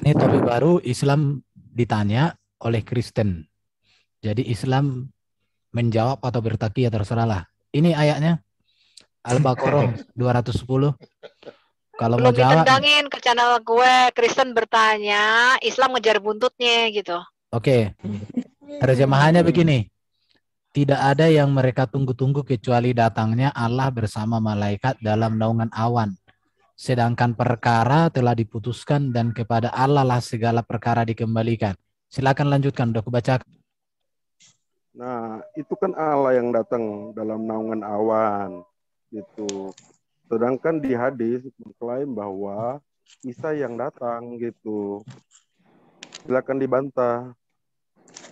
Ini topik baru, Islam ditanya oleh Kristen. Jadi Islam menjawab atau bertaki ya terserahlah. Ini ayatnya Al-Baqarah 210. Kalau mau Belum jawab, ditendangin ke channel gue, Kristen bertanya, Islam ngejar buntutnya gitu. oke. Terjemahannya begini. Tidak ada yang mereka tunggu-tunggu kecuali datangnya Allah bersama malaikat dalam naungan awan. Sedangkan perkara telah diputuskan dan kepada Allah lah segala perkara dikembalikan. Silakan lanjutkan, udah kubacakan. Nah, itu kan Allah yang datang dalam naungan awan gitu. Sedangkan di hadis mengklaim bahwa Isa yang datang gitu. Silakan dibantah.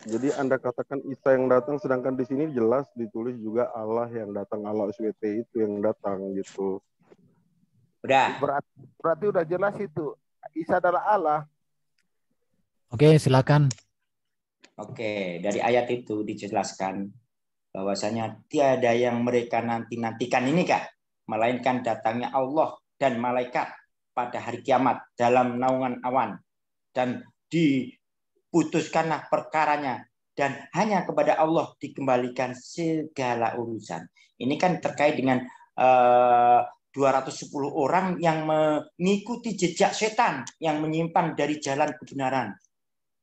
Jadi Anda katakan Isa yang datang, sedangkan di sini jelas ditulis juga Allah yang datang, Allah SWT itu yang datang gitu. Udah. Berarti udah jelas itu. Isa adalah Allah. Oke, silakan. Oke, dari ayat itu dijelaskan bahwasanya tiada yang mereka nanti-nantikan ini Kak, melainkan datangnya Allah dan malaikat pada hari kiamat dalam naungan awan, dan diputuskanlah perkaranya, dan hanya kepada Allah dikembalikan segala urusan. Ini kan terkait dengan 210 orang yang mengikuti jejak setan yang menyimpang dari jalan kebenaran.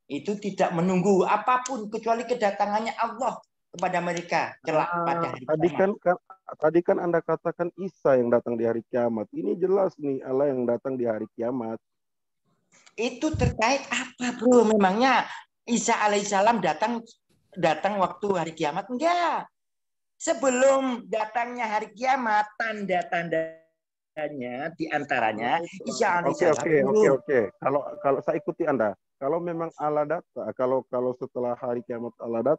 Itu tidak menunggu apapun kecuali kedatangannya Allah kepada mereka kelak pada hari kiamat. Tadi kan Anda katakan Isa yang datang di hari kiamat. Ini jelas nih Allah yang datang di hari kiamat. Itu terkait apa, bro? Memangnya Isa alaihissalam datang waktu hari kiamat? Enggak. Sebelum datangnya hari kiamat, tanda-tandanya diantaranya Isa alaihissalam. Oke. Kalau saya ikuti Anda. Kalau memang Allah datang, kalau setelah hari kiamat Allah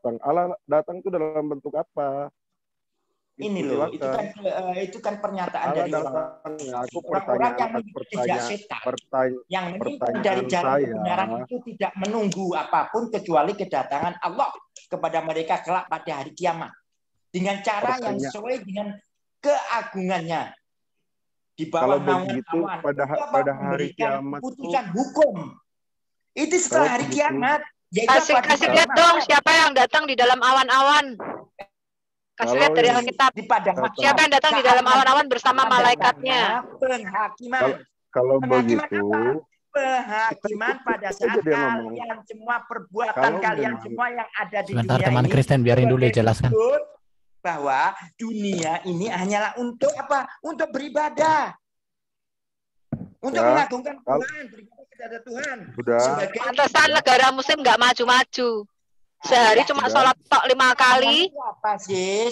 datang itu dalam bentuk apa? Ini loh, itu kan pernyataan dari orang-orang yang tidak setan, yang menyimpang dari jalan kebenaran itu tidak menunggu apapun kecuali kedatangan Allah kepada mereka kelak pada hari kiamat dengan cara yang sesuai dengan keagungannya di bawah naungan awan. Pada hari kiamat putusan hukum. Itu setelah hari kiamat. Kasih lihat dong siapa yang datang di dalam awan-awan. Kasih lihat dari Alkitab. Siapa yang datang di dalam awan-awan bersama malaikatnya. Penghakiman. Kalau begitu. Penghakiman pada saat kalian semua perbuatan kalian semua yang ada di sebentar, dunia teman ini. Kristen, biarin dulu jelaskan. Bahwa dunia ini hanyalah untuk apa? Untuk beribadah. Untuk mengagungkan Tuhan, beribadah kepada Tuhan. Pantesan negara muslim nggak maju-maju. Sehari cuma sholat tok 5 kali. Apa sih?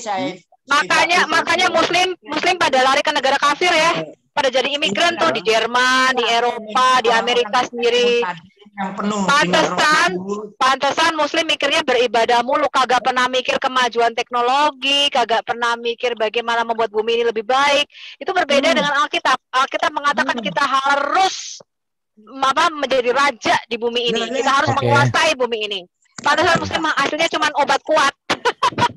Makanya muslim pada lari ke negara kafir ya. Pada jadi imigran tuh di Jerman, di Eropa, di Amerika sendiri. Pantesan muslim mikirnya beribadah mulu, kagak pernah mikir kemajuan teknologi, kagak pernah mikir bagaimana membuat bumi ini lebih baik. Itu berbeda dengan Alkitab. Alkitab mengatakan kita harus menjadi raja di bumi ini. Kita harus menguasai bumi ini. Pantesan muslim aslinya cuma obat kuat.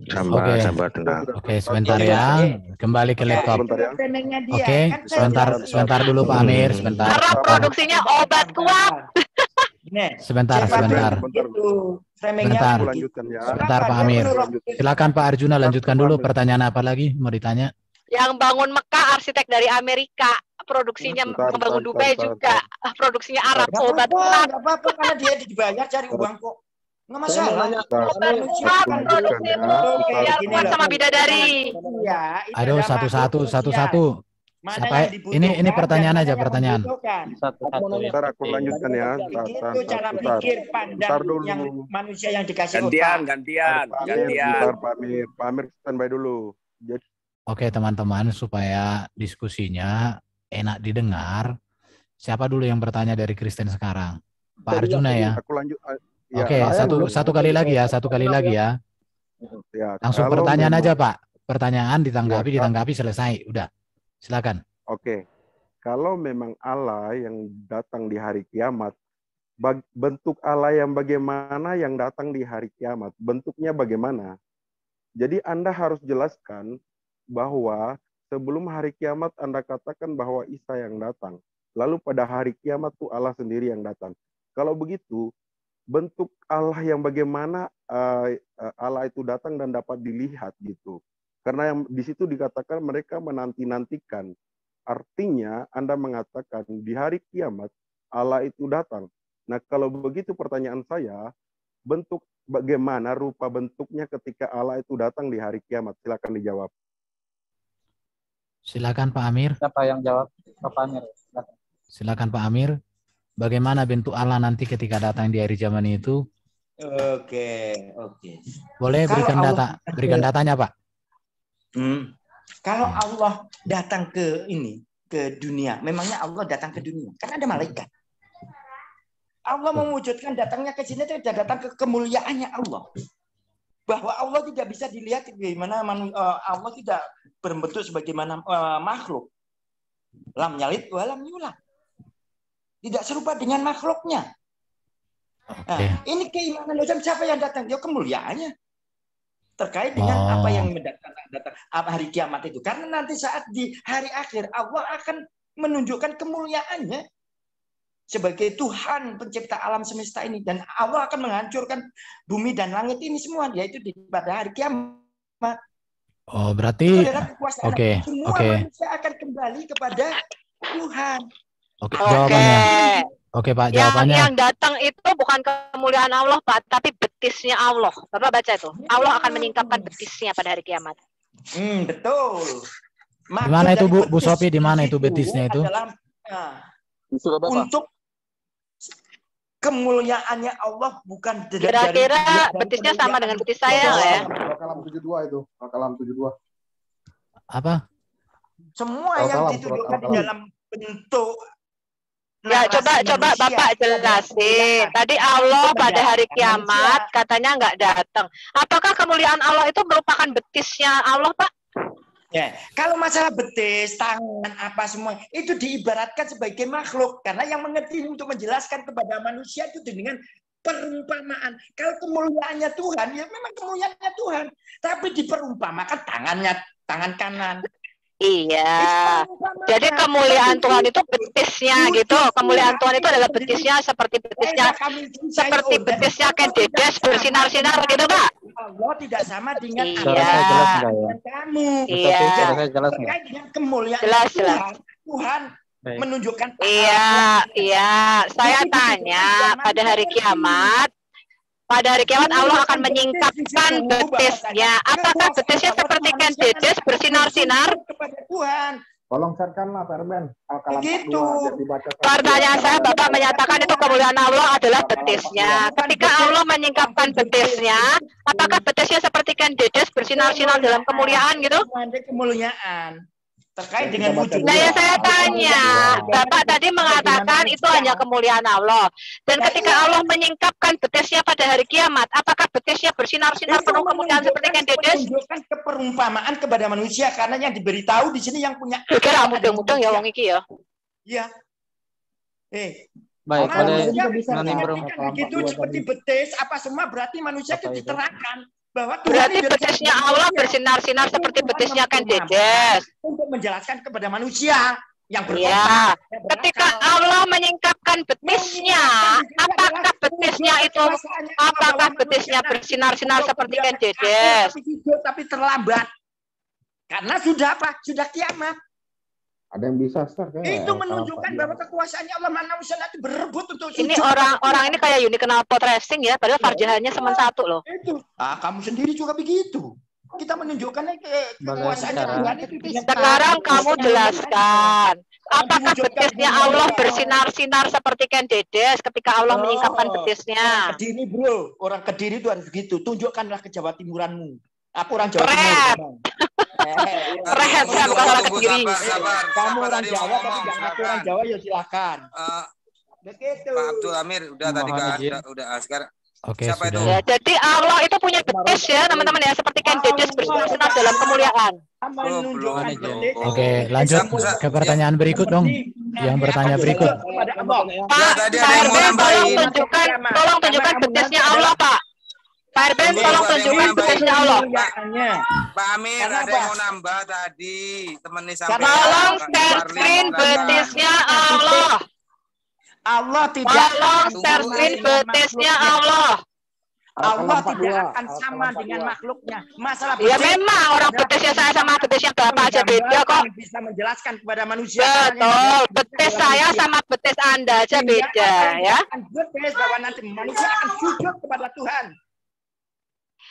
Sabar, tenang. Oke, sebentar ya. Kembali ke laptop. Oke, sebentar dulu Pak Amir, sebentar. Karena produksinya obat kuat. Sebentar. Sebentar Pak Amir. Silakan Pak Arjuna lanjutkan dulu, pertanyaan apa lagi mau ditanya? Yang bangun Mekah arsitek dari Amerika, produksinya membangun Dubai juga, produksinya Arab, obat kuat. Enggak apa-apa karena dia dibayar cari uang kok. Nggak masalah. Biar sama bidadari. Aduh, satu-satu. Siapa? Ini pertanyaan aja, pertanyaan. Ntar aku lanjutkan ya. Itu cara pikir pandang yang manusia yang dikasih gantian. Pak Amir standby dulu. Oke, teman-teman, supaya diskusinya enak didengar, siapa dulu yang bertanya dari Kristen sekarang? Pak Arjuna ya. Aku lanjut. Ya, oke, satu kali lagi ya. Langsung pertanyaan aja Pak. Pertanyaan ditanggapi selesai. Udah. Silakan. Oke. Kalau memang Allah yang datang di hari kiamat, bentuk Allah yang bagaimana yang datang di hari kiamat? Bentuknya bagaimana? Jadi Anda harus jelaskan bahwa sebelum hari kiamat Anda katakan bahwa Isa yang datang. Lalu pada hari kiamat tuh Allah sendiri yang datang. Kalau begitu, bentuk Allah yang bagaimana Allah itu datang dan dapat dilihat gitu. Karena yang di situ dikatakan mereka menanti-nantikan. Artinya Anda mengatakan di hari kiamat Allah itu datang. Nah, kalau begitu pertanyaan saya, bentuk bagaimana rupa bentuknya ketika Allah itu datang di hari kiamat? Silakan dijawab. Silakan Pak Amir. Siapa yang jawab? Pak Amir. Silakan Pak Amir. Bagaimana bentuk Allah nanti ketika datang di hari zaman itu? Oke. Boleh berikan datanya, Pak. Kalau Allah datang ke dunia, memangnya Allah datang ke dunia? Kan ada malaikat. Allah mewujudkan datangnya ke sini itu datang ke kemuliaannya Allah. Bahwa Allah tidak bisa dilihat bagaimana Allah tidak berbentuk sebagaimana makhluk. Lam yalid wa lam yulad. Tidak serupa dengan makhluknya. Nah, ini keimanan Islam, siapa yang datang? Dia kemuliaannya. Terkait dengan apa yang datang hari kiamat itu. Karena nanti saat di hari akhir Allah akan menunjukkan kemuliaannya sebagai Tuhan pencipta alam semesta ini, dan Allah akan menghancurkan bumi dan langit ini semua, yaitu pada hari kiamat. Oh, berarti oke. Manusia akan kembali kepada Tuhan. Oke, jawabannya. Oke, Pak, jawabannya. Yang datang itu bukan kemuliaan Allah, Pak, tapi betisnya Allah. Bapak baca itu. Allah akan menyingkapkan betisnya pada hari kiamat. Betul. Di mana itu Bu Sophie? Di mana itu betisnya itu? Untuk kemuliaannya Allah, bukan kira-kira betisnya sama dengan betis saya ya. Al-Kalam 72 itu. Al-Kalam 72. Apa? Semua yang ditunjukkan di dalam bentuk. Ya, coba Bapak jelasin. Tadi Allah pada hari kiamat katanya nggak datang. Apakah kemuliaan Allah itu merupakan betisnya Allah, Pak? Ya, kalau masalah betis, tangan, apa semua itu diibaratkan sebagai makhluk, karena yang mengerti untuk menjelaskan kepada manusia itu dengan perumpamaan. Kalau kemuliaannya Tuhan, ya memang kemuliaannya Tuhan, tapi diperumpamakan tangan kanan. Iya. Jadi kemuliaan Tuhan itu betisnya gitu. Kemuliaan Tuhan itu adalah betisnya seperti betisnya Ken Dedes bersinar-sinar gitu, Pak. Allah tidak sama dengan kamu. Iya. Terkait dengan kemuliaan Tuhan menunjukkan. Iya. Saya tanya pada hari kiamat. Pada hari kiamat Allah akan menyingkapkan betisnya. Apakah betisnya seperti Ken Dedes bersinar-sinar? Kepada Tuhan. Tolong sharekanlah Pak Erben. Begitu. Pertanyaan saya, Bapak menyatakan itu kemuliaan Allah adalah betisnya. Ketika Allah menyingkapkan betisnya, apakah betisnya seperti Ken Dedes bersinar-sinar dalam kemuliaan gitu? Kemuliaan. Terkait dengan wujud. Nah, yang saya tanya, Bapak tadi mengatakan itu hanya kemuliaan Allah. Dan ketika Allah menyingkapkan betisnya pada hari kiamat, apakah betisnya bersinar-sinar penuh kemuliaan seperti Ken Dedes? Menunjukkan keperumpamaan kepada manusia, karena yang diberitahu di sini yang punya. Kira mudeng-mudeng ya wong iki ya. Iya. Baik, manusia bisa begitu seperti betis apa semua, berarti manusia itu diterangkan. Berarti betisnya Allah bersinar-sinar seperti betisnya Ken Dedes. Untuk menjelaskan kepada manusia yang berotak. Ketika Allah menyingkapkan betisnya, apakah betisnya bersinar-sinar seperti Ken Dedes? Tapi terlambat. Karena sudah apa? Sudah kiamat. Ada yang bisa, Ustaz? Itu menunjukkan bahwa kekuasaannya Allah manusia itu berebut untuk ini orang ini kayak unikenal pot racing ya, padahal farjahannya cuma satu loh. Itu. Kamu sendiri juga begitu. Kita menunjukkan kekuasaannya Tuhan itu. Sekarang kamu jelaskan, apakah betisnya Allah bersinar-sinar seperti Ken Dedes ketika Allah menyingkapkan betisnya? Kediri, bro. Orang Kediri itu harus begitu. Tunjukkanlah ke Jawa Timuranmu. Aku orang Jawa Timur. Kamu orang Jawa tapi nggak ngaku orang Jawa, ya silakan. Begitu. Pak Abdul Amir udah tadi kan, udah sekarang. Oke, siapa itu? Ya, jadi Allah itu punya betis ya teman-teman ya, seperti Ken Dedes bersinar-sinar dalam kemuliaan. Oke, lanjut ke pertanyaan berikut dong. Yang bertanya berikut. Pak Erben, tolong tunjukkan betisnya Allah, Pak. Pak Erben, tolong tunjukkan betisnya Allah. Pak Amir, ada yang mau nambah tadi. Temen nih sampai. Tolong share screen betisnya Allah. Allah tidak Tolong share screen betisnya Allah. Allah tidak akan sama dengan makhluknya. Masalah Ya memang orang betisnya saya sama betisnya Bapak aja beda kok. Bisa menjelaskan kepada manusia. Betul, betis saya sama betis Anda aja beda ya. Betis bahwa nanti manusia akan sujud kepada Tuhan.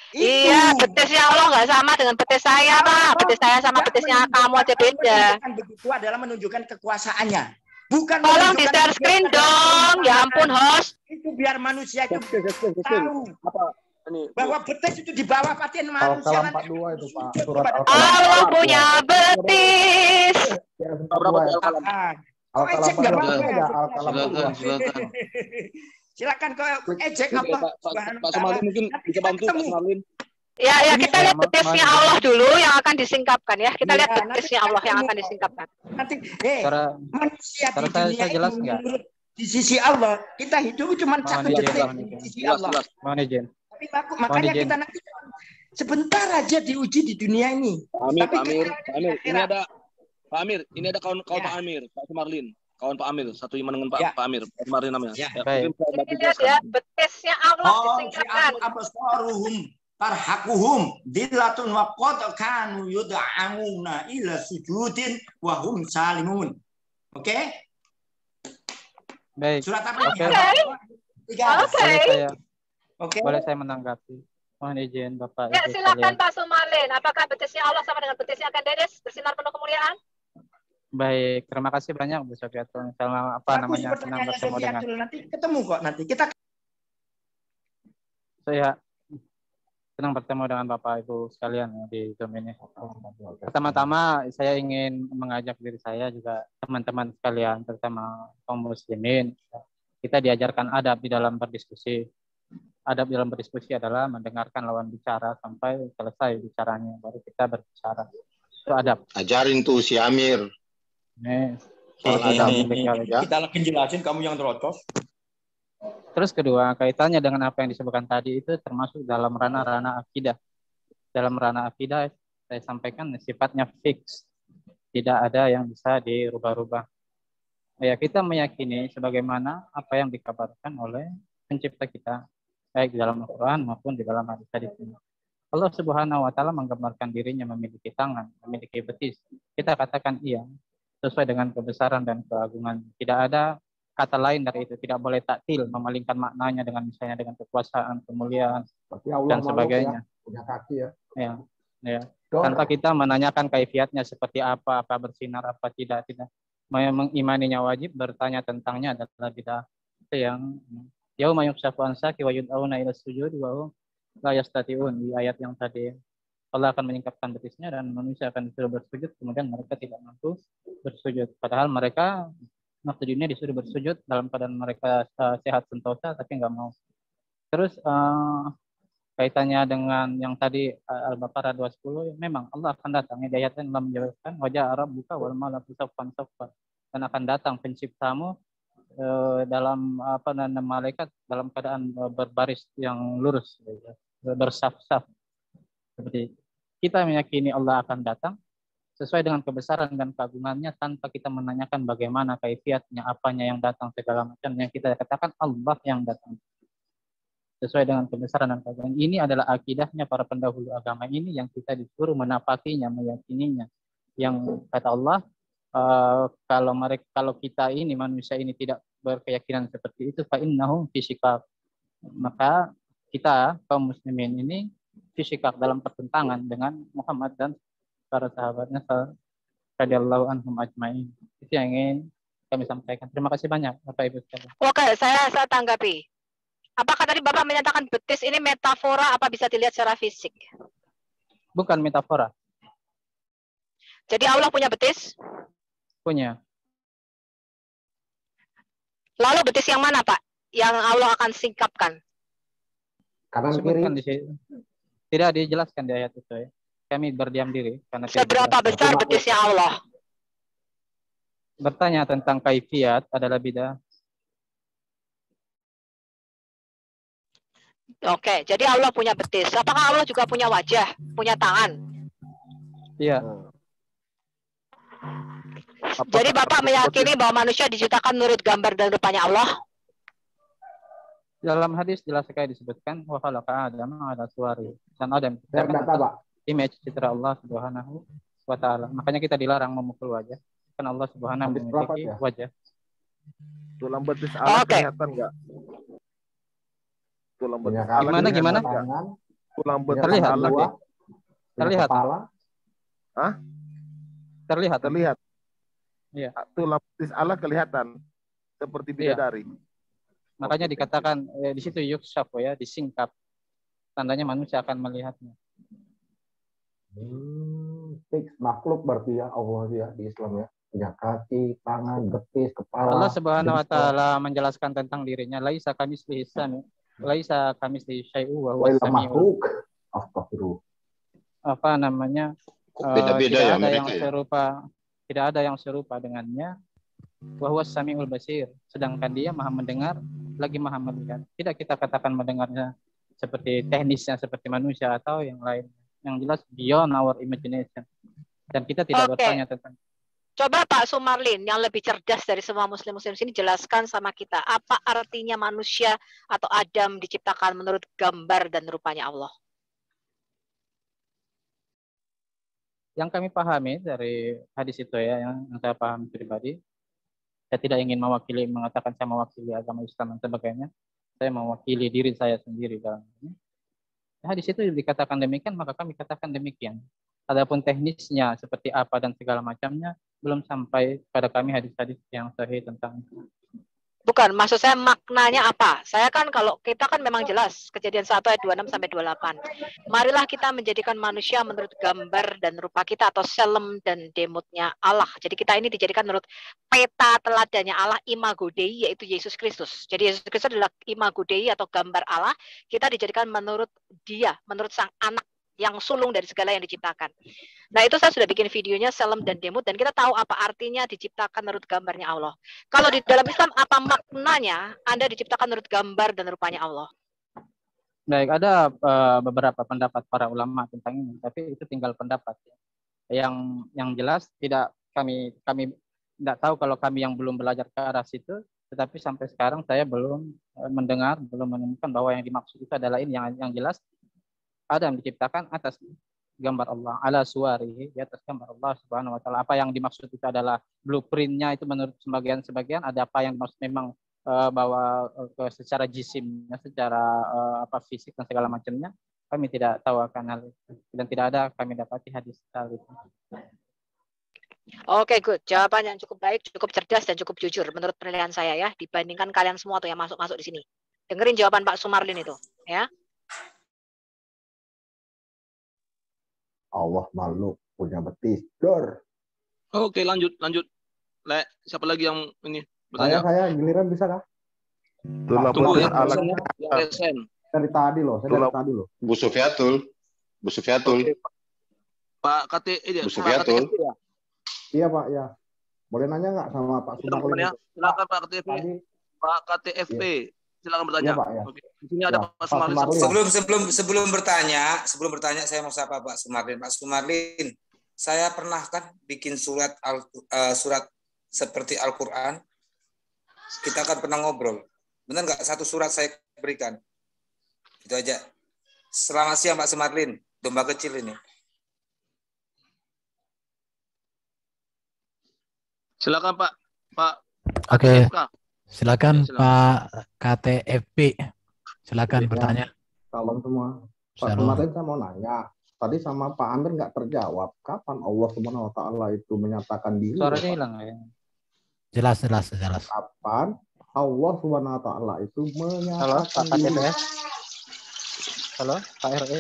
Iya, betisnya Allah nggak sama dengan betis saya, Pak. Betis saya sama betisnya kamu aja beda. Begitu adalah menunjukkan kekuasaannya. Bukan tolong di share screen dong. Ya ampun, host. Itu biar manusia itu tahu bahwa betis itu di bawah patin manusia. Al-Kalam 42 itu Pak. Surat Allah punya betis. Silakan kau ejek apa? Pak Sumarlin mungkin bisa bantu Pak Sumarlin. Ya, kita lihat betisnya Allah dulu yang akan disingkapkan ya. Kita lihat betisnya Allah yang akan disingkapkan. Nanti, manusia di dunia jelas ini menurut di sisi Allah kita hidup cuma satu detik di sisi Allah. Tapi makanya kita nanti sebentar aja diuji di dunia ini. Pak Amir, ini ada kawan Pak Amir, Pak Sumarlin. Kawan Pak Amir, satu iman dengan Pak Amir, Pak Sumarlin namanya. Baik. Lihat ya, betisnya Allah disingkapkan. Tarhaquhum dillatun wa qad kanu yud'auna ila sujudin wa hum salimun. Oke? Baik. Surat apa? Oke. Boleh saya menanggapi? Mohon izin Bapak. Ya, silakan Pak Sumarlin. Apakah betisnya Allah sama dengan betisnya akan Dedes bersinar penuh kemuliaan? Baik, terima kasih banyak Bu Sofiatul. Senang bertemu dengan. Nanti ketemu kok nanti. Kita saya senang bertemu dengan Bapak Ibu sekalian di Zoom ini. Pertama-tama saya ingin mengajak diri saya juga teman-teman sekalian, terutama kaum muslimin. Kita diajarkan adab di dalam berdiskusi. Adab dalam berdiskusi adalah mendengarkan lawan bicara sampai selesai bicaranya, baru kita berbicara. Itu adab. Ajarin tuh si Amir. Kita lagi jelasin kamu yang terocos. Terus kedua, kaitannya dengan apa yang disebutkan tadi itu termasuk dalam ranah-ranah akidah. Dalam ranah akidah, saya sampaikan sifatnya fix. Tidak ada yang bisa dirubah-rubah. Ya, kita meyakini sebagaimana apa yang dikabarkan oleh pencipta kita, baik di dalam Al-Quran maupun di dalam hadis ini. Allah Subhanahu wa Ta'ala menggambarkan dirinya memiliki tangan, memiliki betis. Kita katakan iya, sesuai dengan kebesaran dan keagungan. Tidak ada kata lain dari itu, tidak boleh taktil, memalingkan maknanya dengan misalnya dengan kekuasaan, kemuliaan, dan sebagainya. Punya kaki ya. Ya. Tanpa kita menanyakan kaifiatnya seperti apa bersinar, apa tidak. Mengimaninya wajib, bertanya tentangnya adalah bid'ah. Itu yang yauma yukshafu an saqi wa yud'auna ila sujud wa hum la yastati'un, di ayat yang tadi. Allah akan menyingkapkan betisnya dan manusia akan disuruh bersujud, kemudian mereka tidak mampu bersujud. Padahal mereka waktu dunia disuruh bersujud dalam keadaan mereka sehat sentosa, tapi nggak mau. Terus kaitannya dengan yang tadi Al-Baqarah 210, memang Allah akan datang. Di ayat yang menjelaskan wajah Arab buka wal malaku saffan saffa, dan akan datang penciptamu dalam malaikat dalam keadaan berbaris yang lurus, bersaf-saf. Seperti kita meyakini Allah akan datang sesuai dengan kebesaran dan keagungannya tanpa kita menanyakan bagaimana kaifiatnya, apanya yang datang, segala macam. Yang kita katakan Allah yang datang sesuai dengan kebesaran dan keagungan. Ini adalah akidahnya para pendahulu agama ini yang kita disuruh menapakinya, meyakininya. Yang kata Allah, kalau kita ini manusia ini tidak berkeyakinan seperti itu, fa innahum fi shiqaq, maka kita kaum muslimin ini fi shiqaq, dalam pertentangan dengan Muhammad dan para sahabatnya radhiyallahu anhum ajmain. Itu yang ingin kami sampaikan. Terima kasih banyak Bapak Ibu sekalian. Oke, saya tanggapi. Apakah tadi Bapak menyatakan betis ini metafora, apa bisa dilihat secara fisik? Bukan metafora. Jadi Allah punya betis? Punya. Lalu betis yang mana, Pak? Yang Allah akan singkapkan? Kanan kiri. Tidak dijelaskan di ayat itu ya. Kami berdiam diri karena seberapa besar betisnya Allah? Bertanya tentang kaifiat adalah bid'ah. Oke, jadi Allah punya betis. Apakah Allah juga punya wajah, punya tangan? Iya. Jadi Bapak meyakini bahwa manusia diciptakan menurut gambar dan rupanya Allah? Dalam hadis jelas sekali disebutkan wa khalaqa Adam ala suwari. Dan Adam diciptakan image citra Allah Subhanahu wa taala. Makanya kita dilarang memukul wajah. Karena Allah Subhanahu memiliki wajah. Tulang betis Allah kelihatan enggak? Tulang betis Allah gimana? Tulang betis terlihat Allah. Terlihat. Hah? Terlihat. Iya. Tulang betis Allah kelihatan seperti bidadari. Makanya dikatakan di situ yukshaf ya, disingkap. Tandanya manusia akan melihatnya. Fix makhluk berarti ya Allah ya di Islam ya. Punya kaki, tangan, betis, kepala. Allah Subhanahu wa taala menjelaskan tentang dirinya, laisa kamitslihi sami, laisa kamitslihi syai'un wa huwas samiul. Astagfirullah. Apa namanya? Beda-beda ya mereka ya. Tidak ada yang serupa dengannya. Wa huwas samiul basir. Sedangkan dia Maha mendengar, lagi Maha melihat. Tidak kita katakan mendengarnya seperti teknisnya seperti manusia atau yang lain. Yang jelas beyond our imagination. Dan kita tidak bertanya tentang. Coba Pak Sumarlin yang lebih cerdas dari semua muslim-muslim sini jelaskan sama kita apa artinya manusia atau Adam diciptakan menurut gambar dan rupanya Allah. Yang kami pahami dari hadis itu ya, yang saya pahami pribadi, saya tidak ingin mengatakan saya mewakili agama Islam dan sebagainya. Saya mewakili diri saya sendiri dalam ini. Hadis itu dikatakan demikian, maka kami katakan demikian. Adapun teknisnya seperti apa dan segala macamnya belum sampai pada kami hadis-hadis yang sahih tentang itu. Bukan, maksud saya maknanya apa? Saya kan kalau kita kan memang jelas Kejadian 1 ayat 26 sampai 28. Marilah kita menjadikan manusia menurut gambar dan rupa kita atau selem dan demutnya Allah. Jadi kita ini dijadikan menurut peta teladannya Allah, imago Dei, yaitu Yesus Kristus. Jadi Yesus Kristus adalah imago Dei atau gambar Allah. Kita dijadikan menurut dia, menurut sang anak yang sulung dari segala yang diciptakan. Nah itu saya sudah bikin videonya selem dan demut dan kita tahu apa artinya diciptakan menurut gambarnya Allah. Kalau di dalam Islam apa maknanya Anda diciptakan menurut gambar dan rupanya Allah? Baik, ada beberapa pendapat para ulama tentang ini, tapi itu tinggal pendapat. Yang jelas tidak kami tidak tahu kalau kami yang belum belajar ke arah situ, tetapi sampai sekarang saya belum mendengar, belum menemukan bahwa yang dimaksud itu adalah ini. Yang jelas Adam diciptakan atas gambar Allah, ala suwarihi, di atas gambar Allah Subhanahu wa taala. Apa yang dimaksud itu adalah blueprintnya itu menurut sebagian, ada apa yang dimaksud memang bahwa secara jisimnya, secara fisik dan segala macamnya, kami tidak tahu akan hal itu. Dan tidak ada kami dapati hadis hal itu. Oke, good. Jawaban yang cukup baik, cukup cerdas dan cukup jujur menurut penilaian saya ya, dibandingkan kalian semua tuh yang masuk-masuk di sini. Dengerin jawaban Pak Sumarlin itu, ya. Allah makhluk punya betis. Dor. Oke, lanjut. Siapa lagi yang ini bertanya? Saya giliran bisa kah? Tunggu ya, dari tadi loh. Bu Sufyatul. Pak KT ini. Bu Sufyatul. Iya Pak, ya. Boleh nanya nggak sama Pak Sumarlin? Silakan Pak KTFP. Pak KTFP. Silakan bertanya. Iya, Pak, ya. Di sini ada Pak Sumarlin. Sebelum bertanya saya mau sapa Pak Sumarlin. Pak Sumarlin, saya pernah kan bikin surat seperti Al-Qur'an. Kita kan pernah ngobrol. Benar nggak satu surat saya berikan? Itu aja. Selamat siang Pak Sumarlin. Domba kecil ini. Silakan Pak. Oke. Silakan Pak KTFP. Silakan bertanya. Salam semua. Pak Sumarlin saya mau nanya. Tadi sama Pak Amir nggak terjawab. Kapan Allah Subhanahu wa taala itu menyatakan diri? Suaranya hilang ya. Jelas. Kapan Allah Subhanahu wa taala itu menyatakan diri? Halo, Pak RE.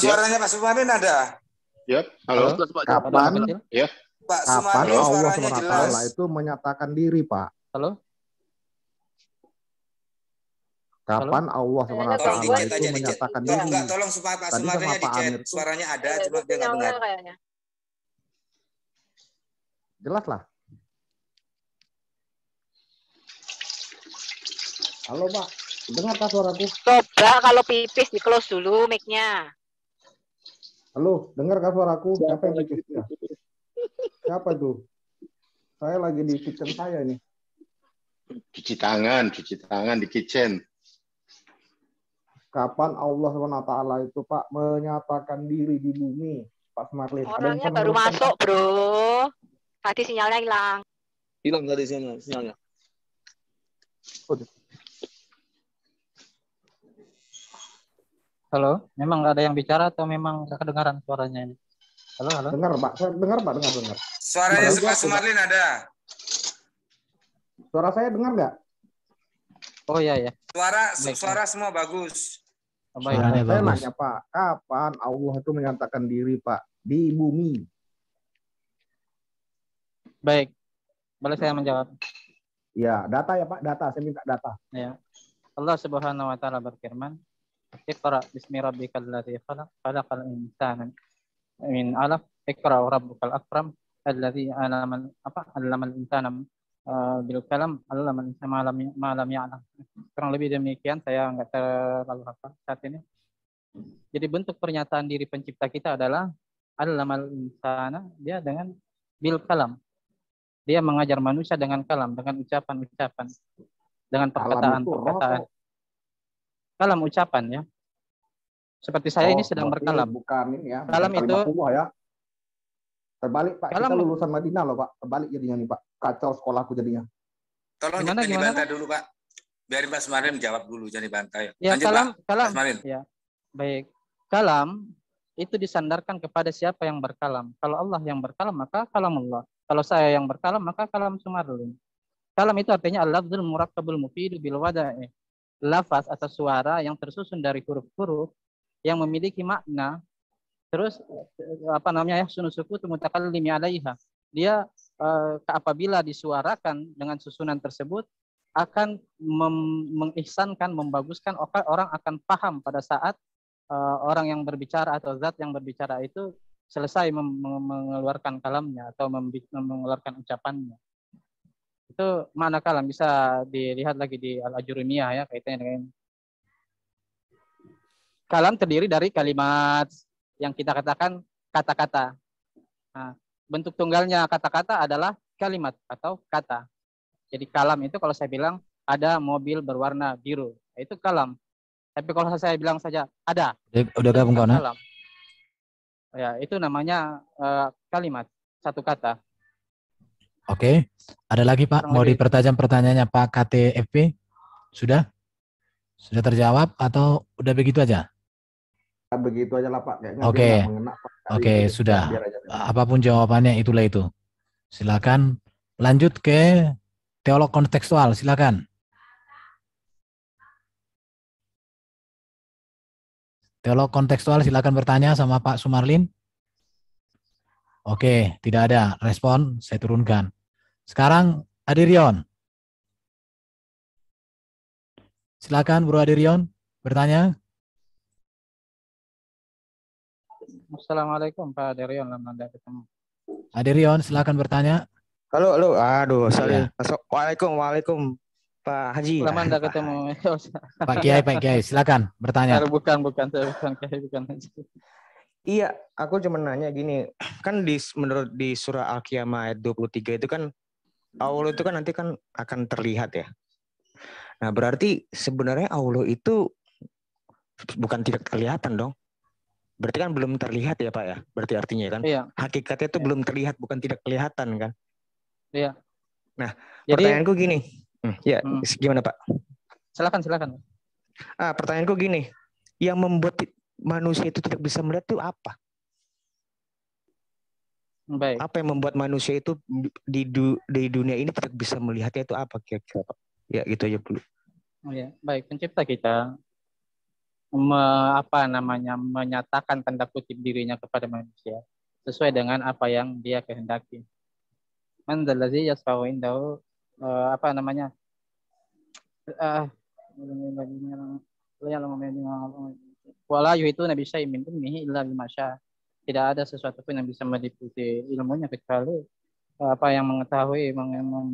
Suaranya Pak Sumarlin ada? Yap, halo. Kapan? Ya. Pak Kapan Sumarlin Allah suaranya Subhanahu wa jelas. taala itu menyatakan diri, Pak? Halo. Kapan Allah Subhanahu wa taala itu menyatakan diri? Tolong supaya Pak Sumarlin di chat. Suaranya ada, cuma dia nggak dengar. Jelas lah. Halo Pak, dengarkah suaraku? Coba kalau pipis di close dulu mic-nya. Halo, dengarkah suaraku? Siapa yang pipis? Siapa itu? Saya lagi di kitchen saya nih. Cuci tangan di kitchen. Kapan Allah SWT itu Pak menyatakan diri di bumi, Pak Smarlin? Orangnya baru masuk, bro. Tadi sinyalnya hilang. Hilang tadi sinyalnya. Halo, memang nggak ada yang bicara atau memang nggak kedengaran suaranya ini? Halo. Dengar Pak, saya dengar Pak, dengar. Suaranya Pak Sumarlin ada. Suara saya dengar nggak? Oh iya. Suara semua bagus. Baik. Saya nanya Pak, kapan Allah itu menyatakan diri Pak di bumi? Baik, boleh saya menjawab? Ya, data ya Pak, data. Saya minta data. Ya. Allah Subhanahu Wa Taala berfirman, Iqra bismi rabbikal ladzi khalaq, khalaqal insana min 'alaq, Iqra rabbukal akram, alladzi 'allamal insana bil kalam, 'allamal insana ma lam ya'lam. Kurang lebih demikian, saya nggak terlalu hafal saat ini. Jadi bentuk pernyataan diri pencipta kita adalah 'allamal insana, dia dengan bil kalam. Dia mengajar manusia dengan kalam, dengan ucapan-ucapan, dengan perkataan-perkataan. Kalam ucapan ya. Seperti saya ini sedang berkalam. Bukan ini ya. Kalam itu ya. Terbalik Pak, kalam, kita lulusan Madinah loh Pak. Terbalik jadinya nih Pak. Kacau sekolahku jadinya. Tolong jangan dibantah dulu Pak. Biarin Pak Smarlin jawab dulu, jangan dibantah ya. Ya, lanjut kalam, Pak. kalam. Smarlin. Ya. Baik. Kalam itu disandarkan kepada siapa yang berkalam. Kalau Allah yang berkalam, maka kalam Allah. Kalau saya yang berkalam, maka kalam Sumarlin. Kalam itu artinya al-lafzul murakkabul mufidu bil wada'i. Lafaz atau suara yang tersusun dari huruf-huruf yang memiliki makna, terus sunusuku mutakallimi alaiha. Dia apabila disuarakan dengan susunan tersebut akan mengihsankan, membaguskan, orang akan paham pada saat orang yang berbicara atau zat yang berbicara itu selesai mengeluarkan kalamnya atau mengeluarkan ucapannya. Itu makna kalam, bisa dilihat lagi di Al-Ajurumiyah ya, kaitannya dengan kalam terdiri dari kalimat yang kita katakan kata-kata. Nah, bentuk tunggalnya kata-kata adalah kalimat atau kata. Jadi kalam itu kalau saya bilang ada mobil berwarna biru, itu kalam. Tapi kalau saya bilang saja ada, udah gabung kawan. Ya, itu namanya kalimat, satu kata. Oke, ada lagi Pak, mau dipertajam pertanyaannya Pak KTFP? Sudah terjawab atau udah begitu aja? Begitu aja lah Pak. Oke, sudah. Apapun jawabannya itulah itu. Silakan lanjut ke teolog kontekstual, silakan. Teolog kontekstual silakan bertanya sama Pak Sumarlin. Oke, tidak ada respon, saya turunkan. Sekarang Adirion. Silakan Bro Adirion bertanya. Assalamualaikum Pak Adirion, lama tidak ketemu. Adirion, silakan bertanya. Halo, aduh, sorry. Ya. Waalaikum Pak Haji. Lama tidak ketemu. Pak Kiai, silakan bertanya. Bukan Kiai, bukan Haji. Iya, aku cuma nanya gini, kan menurut di surah Al-Qiyamah ayat 23 itu kan Allah itu kan nanti kan akan terlihat ya. Nah, berarti sebenarnya Allah itu bukan tidak kelihatan dong. Berarti kan belum terlihat ya Pak ya. Berarti artinya kan hakikatnya itu belum terlihat, bukan tidak kelihatan kan. Iya. Nah, pertanyaanku gini. Gimana Pak? Silakan. Pertanyaanku gini. Yang membuat manusia itu tidak bisa melihat itu apa? Baik. Apa yang membuat manusia itu di dunia ini tidak bisa melihatnya itu apa kira-kira Pak? Ya gitu aja dulu. Ya, baik. Pencipta kita menyatakan tanda kutip dirinya kepada manusia sesuai dengan apa yang dia kehendaki. Man dzalladzi yasfa'u indahu wala yuhituna bi syai'in min ilmihi illa bima syaa. Tidak ada sesuatu pun yang bisa meliputi ilmunya kecuali apa yang mengetahui,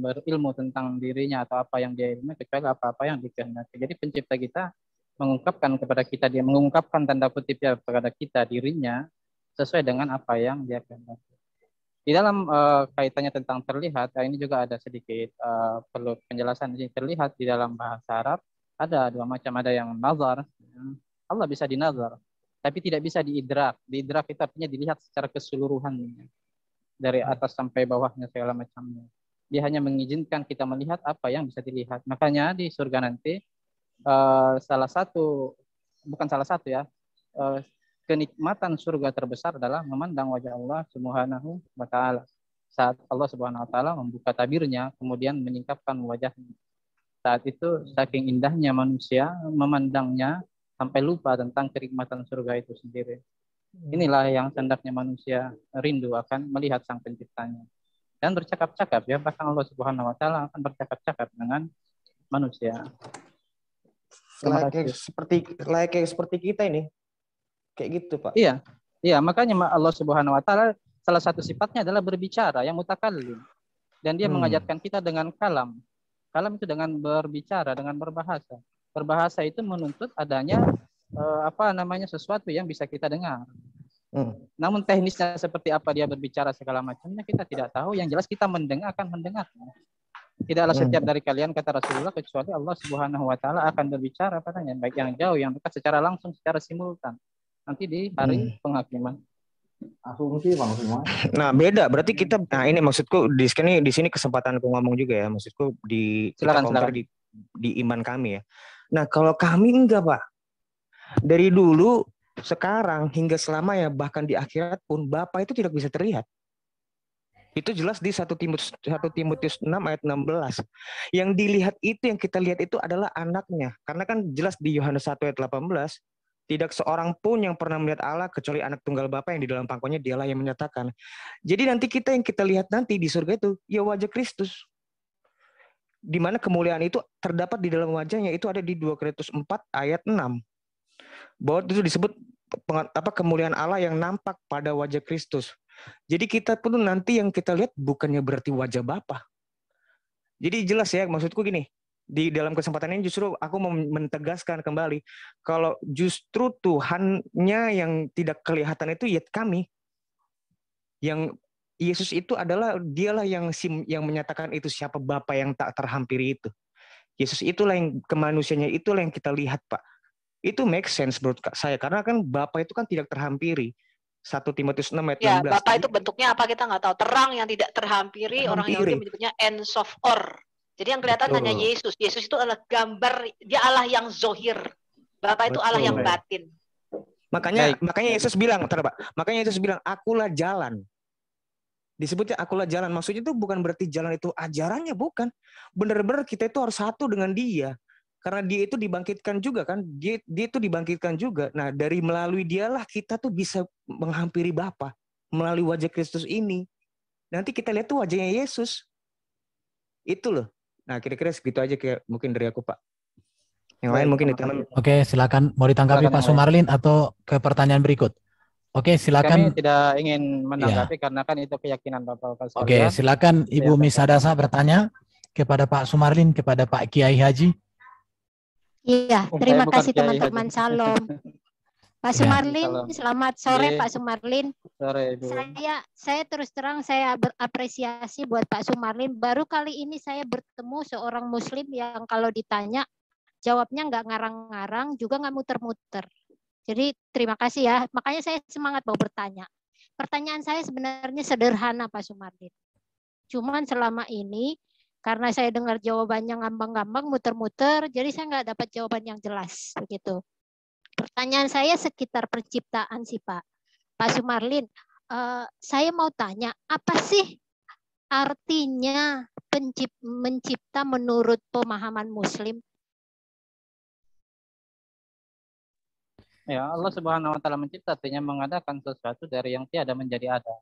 berilmu tentang dirinya atau apa yang dia ilmu kecuali apa-apa yang dikehendaki. Jadi pencipta kita mengungkapkan kepada kita, dia mengungkapkan tanda kutip ya kepada kita dirinya sesuai dengan apa yang dia kehendaki. Di dalam kaitannya tentang terlihat, ini juga ada sedikit perlu penjelasan. Di terlihat di dalam bahasa Arab ada dua macam, ada yang nazar, Allah bisa dinazar, tapi tidak bisa diidrak. Diidrak itu artinya dilihat secara keseluruhan dari atas sampai bawahnya segala macamnya. Dia hanya mengizinkan kita melihat apa yang bisa dilihat. Makanya di surga nanti bukan salah satu ya, kenikmatan surga terbesar adalah memandang wajah Allah Subhanahu wa taala. Saat Allah Subhanahu wa taala membuka tabirnya kemudian menyingkapkan wajahnya. Saat itu saking indahnya manusia memandangnya sampai lupa tentang kenikmatan surga itu sendiri. Inilah yang hendaknya manusia rindu akan melihat sang penciptanya. Dan bercakap-cakap ya, bahkan Allah Subhanahu wa taala akan bercakap-cakap dengan manusia. Layaknya seperti kita ini. Kayak gitu, Pak. Iya. Iya, makanya Allah Subhanahu wa taala salah satu sifatnya adalah berbicara, yang mutakallim. Dan dia mengajarkan kita dengan kalam. Kalam itu dengan berbicara, dengan berbahasa. Berbahasa itu menuntut adanya sesuatu yang bisa kita dengar. Namun teknisnya seperti apa dia berbicara segala macamnya kita tidak tahu. Yang jelas kita akan mendengarnya. Tidaklah setiap dari kalian, kata Rasulullah, kecuali Allah Subhanahu wa taala akan berbicara padanya, baik yang jauh yang dekat, secara langsung, secara simultan. Nanti di hari penghakiman. Asumsi Bang semua. Nah, beda. Berarti kita, nah ini maksudku di sini kesempatanku ngomong juga ya. Maksudku silakan. Di iman kami ya. Nah, kalau kami enggak, Pak. Dari dulu, sekarang hingga selama ya, bahkan di akhirat pun Bapa itu tidak bisa terlihat. Itu jelas di 1 Timotius 6 ayat 16. Yang dilihat itu, yang kita lihat itu adalah anaknya. Karena kan jelas di Yohanes 1 ayat 18, tidak seorang pun yang pernah melihat Allah kecuali anak tunggal Bapa yang di dalam pangkuannya, dialah yang menyatakan. Jadi nanti yang kita lihat nanti di surga itu ya wajah Kristus. Di mana kemuliaan itu terdapat di dalam wajahnya, itu ada di 2 Korintus 4 ayat 6. Bahwa itu disebut kemuliaan Allah yang nampak pada wajah Kristus. Jadi kita pun nanti yang kita lihat bukannya berarti wajah Bapa. Jadi jelas ya, maksudku gini. Di dalam kesempatan ini justru aku mau mentegaskan kembali kalau justru Tuhannya yang tidak kelihatan itu ya kami. Yang Yesus itu adalah dialah yang menyatakan itu siapa Bapa yang tak terhampiri itu. Yesus itulah yang kemanusianya, itulah yang kita lihat, Pak. Itu make sense menurut saya karena kan Bapa itu kan tidak terhampiri. 1 Timotius 6 ayat 16. Ya, Bapa itu bentuknya apa kita nggak tahu. Terang yang tidak terhampiri. Orang Yahudi menyebutnya Ein Sof Or. Jadi yang kelihatan hanya Yesus. Yesus itu adalah gambar, dia Allah yang zohir. Bapa itu Allah yang batin. Makanya Yesus bilang, makanya Yesus bilang, akulah jalan. Disebutnya akulah jalan. Maksudnya itu bukan berarti jalan itu ajarannya, bukan. Benar-benar kita itu harus satu dengan dia. Karena dia itu dibangkitkan juga kan. Dia itu dibangkitkan juga. Nah dari melalui dialah kita tuh bisa menghampiri Bapa. Melalui wajah Kristus ini. Nanti kita lihat tuh wajahnya Yesus. Itu loh. Nah, kira-kira segitu aja kayak mungkin dari aku, Pak. Yang lain mungkin ditambah. Oke, silakan. Mau ditanggapi Pak Sumarlin atau ke pertanyaan berikut? Oke, silakan. Kami tidak ingin menanggapi karena kan itu keyakinan Bapak-bapak sekalian. Oke, silakan Ibu Misadasa bertanya kepada Pak Sumarlin, kepada Pak Kiai Haji. Iya, terima kasih teman-teman. Salam. Pak Sumarlin, selamat sore Pak Sumarlin. Sore, Ibu. Saya terus terang saya berapresiasi buat Pak Sumarlin. Baru kali ini saya bertemu seorang Muslim yang kalau ditanya jawabnya nggak ngarang-ngarang, juga nggak muter-muter. Jadi terima kasih ya. Makanya saya semangat mau bertanya. Pertanyaan saya sebenarnya sederhana Pak Sumarlin. Cuman selama ini karena saya dengar jawabannya ngambang-ngambang, muter-muter, jadi saya nggak dapat jawaban yang jelas begitu. Pertanyaan saya sekitar penciptaan sih Pak Sumarlin. Saya mau tanya, apa sih artinya mencipta menurut pemahaman Muslim? Ya, Allah Subhanahu wa taala mencipta artinya mengadakan sesuatu dari yang tiada menjadi ada.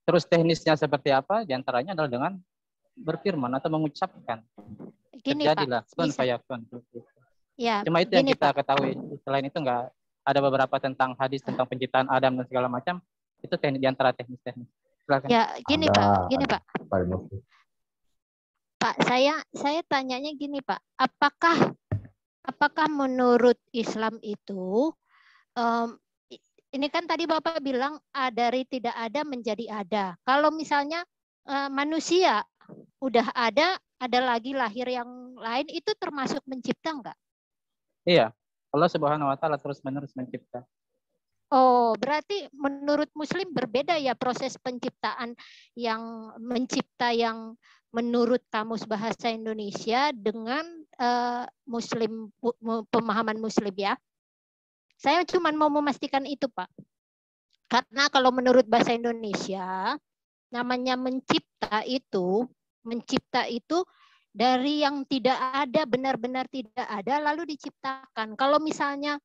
Terus teknisnya seperti apa? Di antaranya adalah dengan berfirman atau mengucapkan. Terjadilah kun fayakun. Ya, cuma itu yang kita ketahui. Selain itu enggak ada beberapa tentang hadis tentang penciptaan Adam dan segala macam. Itu teknik di antara teknis-teknis. Silakan. Ya, gini Pak. Pak, saya tanyanya gini Pak. Apakah menurut Islam itu ini kan tadi Bapak bilang dari tidak ada menjadi ada. Kalau misalnya manusia udah ada lagi lahir yang lain, itu termasuk mencipta enggak? Iya, Allah Subhanahu wa taala terus-menerus mencipta. Oh, berarti menurut Muslim berbeda ya proses penciptaan yang mencipta yang menurut Kamus Bahasa Indonesia dengan Muslim, pemahaman Muslim ya. Saya cuma mau memastikan itu, Pak. Karena kalau menurut bahasa Indonesia, namanya mencipta itu dari yang tidak ada, benar-benar tidak ada, lalu diciptakan. Kalau misalnya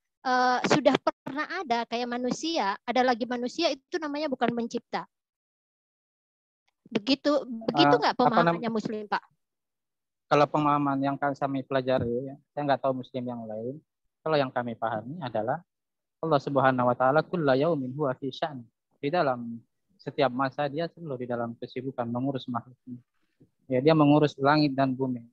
sudah pernah ada kayak manusia, ada lagi manusia, itu namanya bukan mencipta. Begitu nggak pemahamannya Muslim, Pak? Kalau pemahaman yang kami pelajari, saya nggak tahu Muslim yang lain. Kalau yang kami pahami adalah Allah Subhanahu wa taala kulla yaumin huwa fi sya'n. Di dalam setiap masa dia selalu di dalam kesibukan mengurus makhluknya. Ya, dia mengurus langit dan bumi.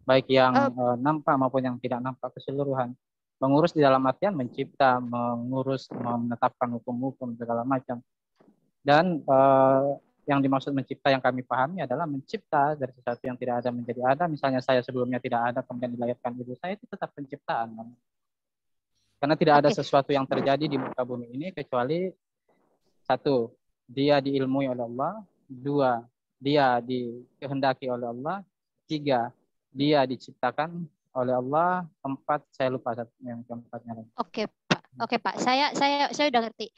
Baik yang nampak maupun yang tidak nampak keseluruhan. Mengurus di dalam artian mencipta, mengurus, menetapkan hukum-hukum segala macam. Dan yang dimaksud mencipta yang kami pahami adalah mencipta dari sesuatu yang tidak ada menjadi ada. Misalnya saya sebelumnya tidak ada, kemudian dilahirkan ibu saya, itu tetap penciptaan. Karena tidak ada sesuatu yang terjadi di muka bumi ini kecuali satu, dia diilmui oleh Allah. Dua, dia dikehendaki oleh Allah. Tiga, dia diciptakan oleh Allah. Empat, saya lupa yang keempatnya. Oke, Pak. Oke, Pak. Saya udah ngerti.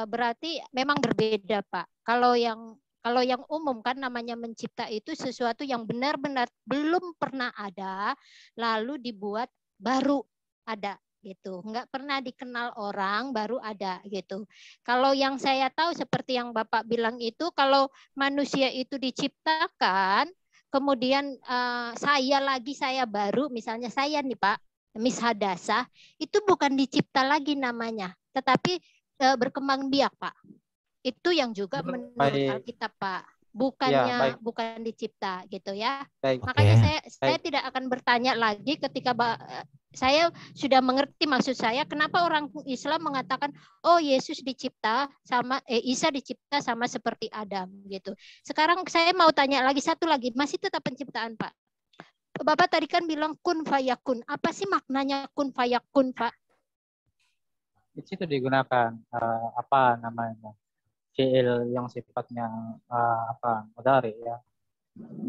Berarti memang berbeda, Pak. Kalau yang umum kan namanya mencipta itu sesuatu yang benar-benar belum pernah ada, lalu dibuat baru ada gitu. Nggak pernah dikenal orang, baru ada gitu. Kalau yang saya tahu seperti yang Bapak bilang itu, kalau manusia itu diciptakan, kemudian saya baru, misalnya saya nih Pak, Miss Hadasa, itu bukan dicipta lagi namanya, tetapi berkembang biak Pak. Itu yang juga menurut Alkitab Pak. Bukannya bukan dicipta gitu ya. Makanya saya tidak akan bertanya lagi ketika saya sudah mengerti maksud saya kenapa orang Islam mengatakan oh Yesus dicipta sama Isa dicipta sama seperti Adam gitu. Sekarang saya mau tanya lagi satu lagi, masih tetap penciptaan Pak. Bapak tadi kan bilang kun fayakun. Apa sih maknanya kun fayakun Pak? Di situ digunakan apa namanya? Fi'il yang sifatnya mudhari ya.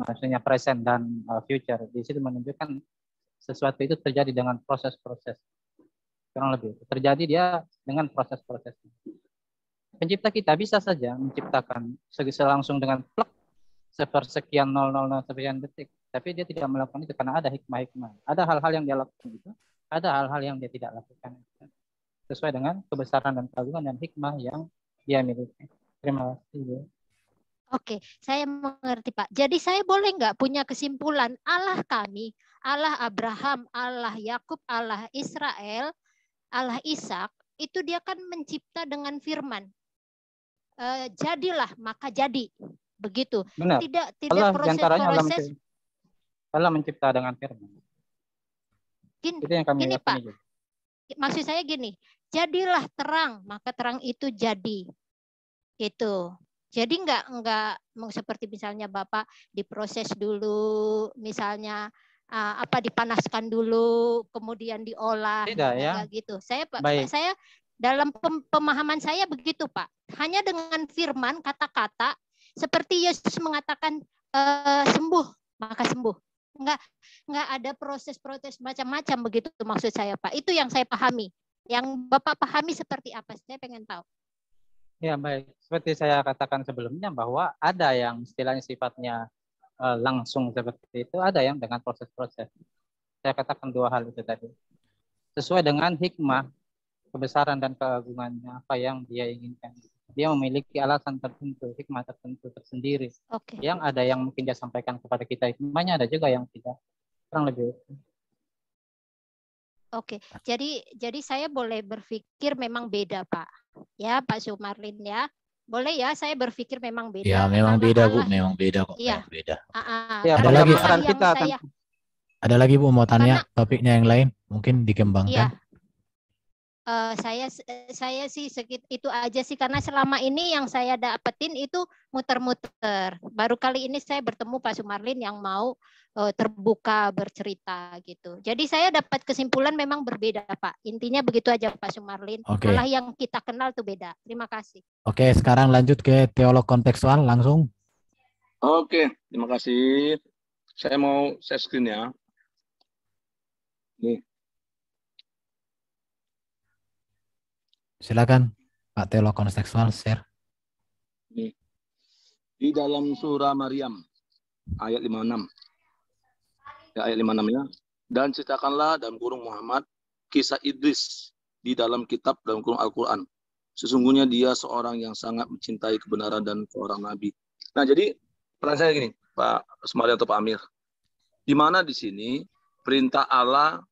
Maksudnya present dan future. Di situ menunjukkan sesuatu itu terjadi dengan proses-proses. Kurang lebih. Terjadi dia dengan proses-proses. Pencipta kita bisa saja menciptakan langsung dengan plek sepersekian 000 sekian detik. Tapi dia tidak melakukan itu karena ada hikmah-hikmah. Ada hal-hal yang dia lakukan itu. Ada hal-hal yang dia tidak lakukan. Sesuai dengan kebesaran dan keagungan dan hikmah yang dia miliki. Terima kasih. Oke, saya mengerti Pak. Jadi saya boleh nggak punya kesimpulan Allah kami, Allah Abraham, Allah Yakub, Allah Israel, Allah Ishak, itu dia kan mencipta dengan firman. Jadilah, maka jadi. Begitu. Benar. Tidak proses. Allah mencipta dengan firman. Itu yang kami gini Pak. juga. Maksud saya gini, jadilah terang, maka terang itu jadi. Itu. Jadi enggak seperti misalnya Bapak diproses dulu, misalnya dipanaskan dulu, kemudian diolah. Tidak ya. Gitu. Saya dalam pemahaman saya begitu Pak. Hanya dengan firman kata-kata seperti Yesus mengatakan sembuh, maka sembuh. Enggak ada proses-proses macam-macam begitu maksud saya Pak. Itu yang saya pahami. Yang Bapak pahami seperti apa? Saya pengen tahu. Ya baik. Seperti saya katakan sebelumnya bahwa ada yang istilahnya sifatnya langsung seperti itu, ada yang dengan proses-proses. Saya katakan dua hal itu tadi. Sesuai dengan hikmah, kebesaran dan keagungannya apa yang dia inginkan. Dia memiliki alasan tertentu, hikmah tertentu tersendiri. Yang ada yang mungkin dia sampaikan kepada kita hikmahnya, ada juga yang tidak. Kurang lebih. Oke, jadi saya boleh berpikir memang beda Pak. Ya Pak Sumarlin ya. Boleh ya saya berpikir memang beda. Ya memang beda Bu, memang beda kok. Iya. Memang beda. Ya, ada lagi ada lagi Bu mau tanya topiknya yang lain, mungkin dikembangkan. Iya. Saya sih itu aja sih, karena selama ini yang saya dapetin itu muter-muter. Baru kali ini saya bertemu Pak Sumarlin yang mau terbuka bercerita gitu. Jadi saya dapat kesimpulan memang berbeda, Pak. Intinya begitu aja, Pak Sumarlin. Oke. Malah yang kita kenal tuh beda. Terima kasih. Oke, sekarang lanjut ke teolog kontekstual langsung. Oke, terima kasih. Saya mau share screen ya. Nih. Silakan Pak teolog kontekstual share. Nih. Di dalam surah Maryam ayat 56. Ya, ayat 56 ya. Dan ceritakanlah dalam kurung Muhammad kisah Idris di dalam kitab dalam kurung Al-Qur'an. Sesungguhnya dia seorang yang sangat mencintai kebenaran dan seorang nabi. Nah, jadi pertanyaan saya gini, Pak Sumarlin atau Pak Amir. Di mana di sini perintah Allah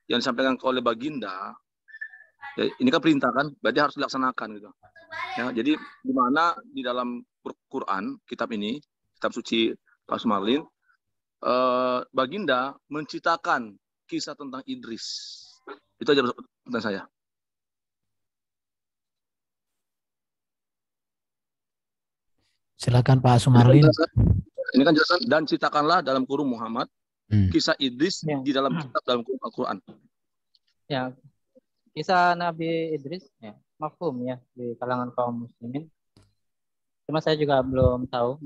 yang disampaikan oleh baginda, ya, ini kan perintah kan, berarti harus dilaksanakan gitu. Ya, jadi di mana di dalam Quran, kitab ini, kitab suci Pak Sumarlin, baginda menceritakan kisah tentang Idris. Itu aja pertanyaan saya. Silakan Pak Sumarlin. Ini kan jelasan dan ceritakanlah dalam kurung Muhammad kisah Idris di dalam kitab dalam Al-Qur'an. Ya, kisah Nabi Idris ya, mafhum ya di kalangan kaum muslimin. Cuma saya juga belum tahu,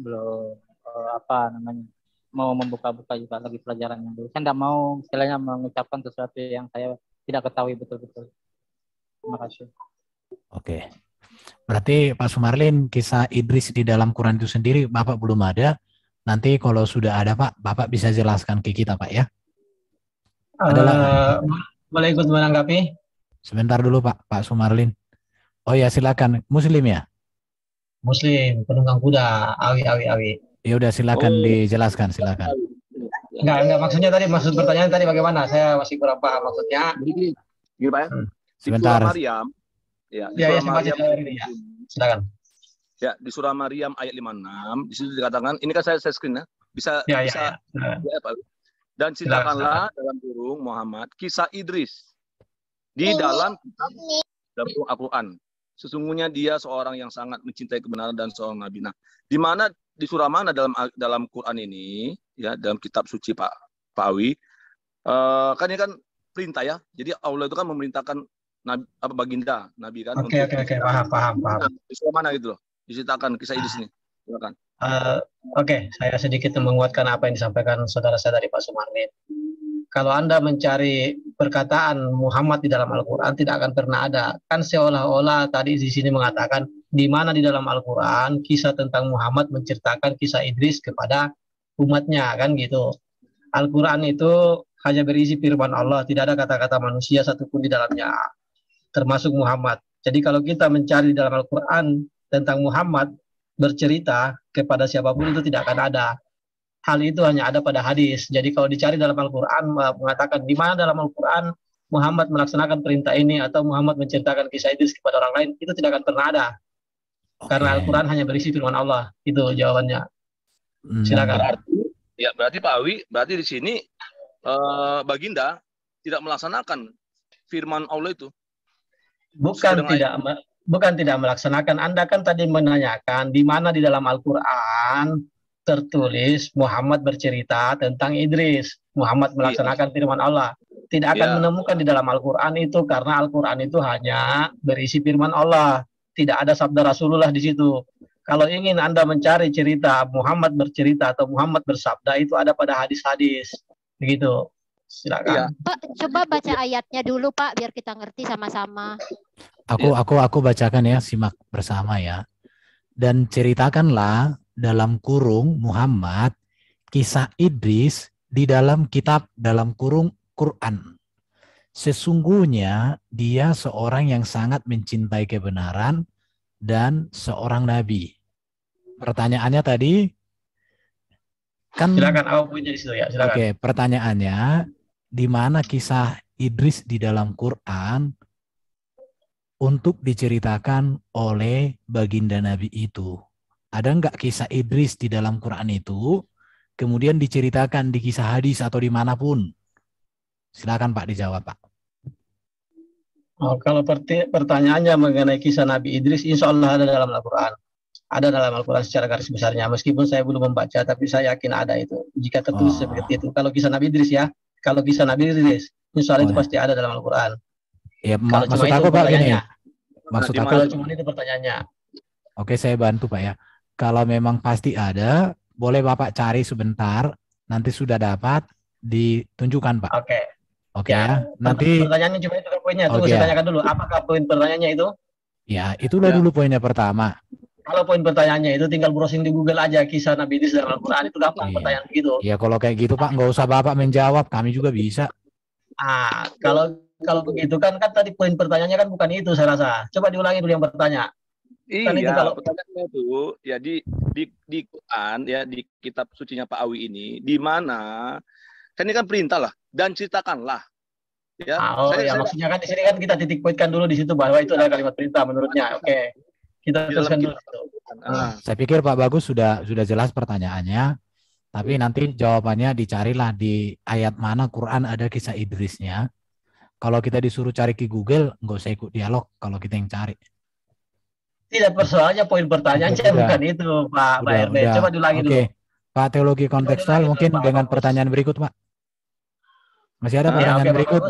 mau membuka-buka juga lagi pelajaran yang dulu. Saya tidak mau istilahnya mengucapkan sesuatu yang saya tidak ketahui betul-betul. Terima kasih. Oke. Berarti Pak Sumarlin, kisah Idris di dalam Quran itu sendiri Bapak belum ada. Nanti kalau sudah ada Pak, Bapak bisa jelaskan ke kita Pak ya. Boleh ikut menanggapi? Sebentar dulu Pak Sumarlin. Oh ya silakan. Muslim ya? Muslim, penunggang kuda, awi. Ya udah silakan dijelaskan, silakan. Enggak, maksudnya tadi, maksud pertanyaan tadi bagaimana? Saya masih kurang paham maksudnya. Gini Pak ya. Sebentar. Surah Maryam. Ya, di surah Maryam. Silakan. Ya, di surah Maryam ayat 56, di situ dikatakan, ini kan saya screen ya. Bisa. Ya, Pak. Dan ceritakanlah dalam kurung Muhammad kisah Idris di dalam kitab dalam Al-Qur'an. Sesungguhnya dia seorang yang sangat mencintai kebenaran dan seorang nabi. Nah, di mana di surah mana dalam Quran ini ya, dalam kitab suci Pak Awi, kan ini kan perintah ya. Jadi Allah itu kan memerintahkan nabi, baginda nabi kan. Oke, paham. Di surah mana gitu loh? Diceritakan kisah Idris ini. Silakan. Oke, saya sedikit menguatkan apa yang disampaikan saudara saya dari Pak Sumarlin. Kalau Anda mencari perkataan Muhammad di dalam Al-Quran, tidak akan pernah ada. Kan seolah-olah tadi di sini mengatakan, di mana di dalam Al-Quran kisah tentang Muhammad menceritakan kisah Idris kepada umatnya, kan gitu. Al-Quran itu hanya berisi firman Allah, tidak ada kata-kata manusia satupun di dalamnya, termasuk Muhammad. Jadi kalau kita mencari di dalam Al-Quran tentang Muhammad bercerita kepada siapapun, itu tidak akan ada. Hal itu hanya ada pada hadis. Jadi kalau dicari dalam Al-Quran, mengatakan di mana dalam Al-Quran Muhammad melaksanakan perintah ini atau Muhammad menceritakan kisah Idris kepada orang lain, itu tidak akan pernah ada. Karena Al-Quran hanya berisi firman Allah. Itu jawabannya. Silakan. Berarti Pak Awi, berarti di sini baginda tidak melaksanakan firman Allah itu. Bukan tidak melaksanakan. Anda kan tadi menanyakan di mana di dalam Al-Quran tertulis Muhammad bercerita tentang Idris. Muhammad melaksanakan firman Allah. Tidak akan menemukan di dalam Al-Quran itu, karena Al-Quran itu hanya berisi firman Allah. Tidak ada sabda Rasulullah di situ. Kalau ingin Anda mencari cerita Muhammad bercerita atau Muhammad bersabda, itu ada pada hadis-hadis. Begitu. Silakan. Pak, coba baca ayatnya dulu Pak, biar kita ngerti sama-sama. Aku bacakan ya, simak bersama ya. Dan ceritakanlah dalam kurung Muhammad kisah Idris di dalam kitab dalam kurung Quran. Sesungguhnya dia seorang yang sangat mencintai kebenaran dan seorang nabi. Pertanyaannya tadi kan silakan, aku punya di situ ya, silakan. Oke, pertanyaannya di mana kisah Idris di dalam Quran untuk diceritakan oleh baginda Nabi itu? Ada nggak kisah Idris di dalam Quran itu kemudian diceritakan di kisah hadis atau dimanapun? Silakan Pak dijawab Pak. Oh, kalau pertanyaannya mengenai kisah Nabi Idris, insya Allah ada dalam Al-Quran. Ada dalam Al-Quran secara garis besarnya. Meskipun saya belum membaca, tapi saya yakin ada itu. Jika tertulis seperti itu. Kalau kisah Nabi Idris ya, kalau kisah Nabi Idris, insya Allah itu pasti ada dalam Al-Quran. Ya, Kalau maksud cuma aku itu Pak gini. pertanyaannya. Maksud aku, Kalau cuma itu pertanyaannya. Oke, saya bantu Pak ya. Kalau memang pasti ada, boleh Bapak cari sebentar. Nanti sudah dapat, ditunjukkan Pak. Oke. Oke ya. Nanti pertanyaannya cuma itu poinnya. Tunggu saya tanyakan dulu. Apakah poin pertanyaannya itu? Ya, itulah dulu poinnya pertama. Kalau poin pertanyaannya itu tinggal browsing di Google aja kisah Nabi Idris dalam Al-Quran, itu gampang pertanyaan begitu. Ya kalau kayak gitu Pak, nggak usah Bapak menjawab, kami juga bisa. Kalau begitu kan tadi poin pertanyaannya kan bukan itu saya rasa. Coba diulangi dulu yang bertanya. Iya, Kan itu kalau pertanyaannya itu ya di Quran ya, di kitab sucinya Pak Awi ini, di mana kan ini kan perintah lah, dan ceritakanlah. Ya, maksudnya kan di sini kan kita titik poinkan dulu di situ bahwa itu adalah kalimat perintah menurutnya. Oke. Kita teruskan dulu. Saya pikir Pak Bagus sudah jelas pertanyaannya, tapi nanti jawabannya dicarilah di ayat mana Quran ada kisah Idrisnya. Kalau kita disuruh cari ke Google, nggak usah ikut dialog kalau kita yang cari. Tidak, persoalannya poin pertanyaannya bukan itu Pak RB. Coba diulangi dulu. Pak teologi kontekstual mungkin dengan pertanyaan berikut Pak. Masih ada pertanyaan berikut?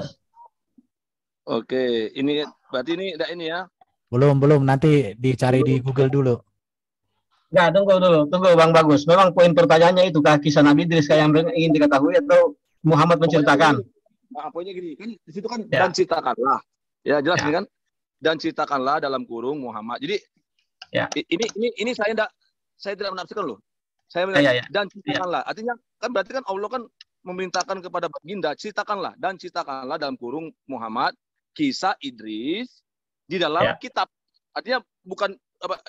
Oke, ini berarti ini ya. Belum, nanti dicari di Google dulu. Ya, tunggu Bang Bagus. Memang poin pertanyaannya itu kisah Nabi Idris yang ingin diketahui atau Muhammad menceritakan? Poinnya gini, kan di situ kan dan ceritakanlah. Ya, jelas ini kan. Dan ceritakanlah dalam kurung Muhammad. Jadi ini saya tidak menafsirkan loh. Saya dan ceritakanlah. Artinya kan berarti kan Allah kan memerintahkan kepada baginda, ceritakanlah dan ceritakanlah dalam kurung Muhammad kisah Idris di dalam kitab. Artinya bukan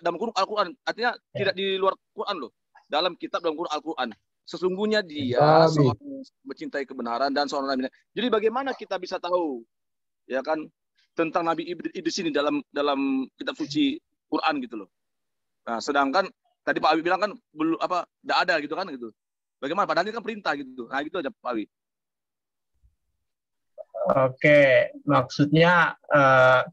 dalam kurung Al-Quran. Artinya tidak di luar Quran loh. Dalam kitab, dalam kurung Al-Quran. Sesungguhnya dia seorang mencintai kebenaran dan seorang Nabi. Jadi bagaimana kita bisa tahu ya kan tentang Nabi Idris ini dalam kitab suci Quran gitu loh. Nah, sedangkan tadi Pak Awi bilang kan belum tidak ada gitu kan gitu. Bagaimana? Padahal ini kan perintah gitu. Nah, gitu aja Pak Awi. Oke, maksudnya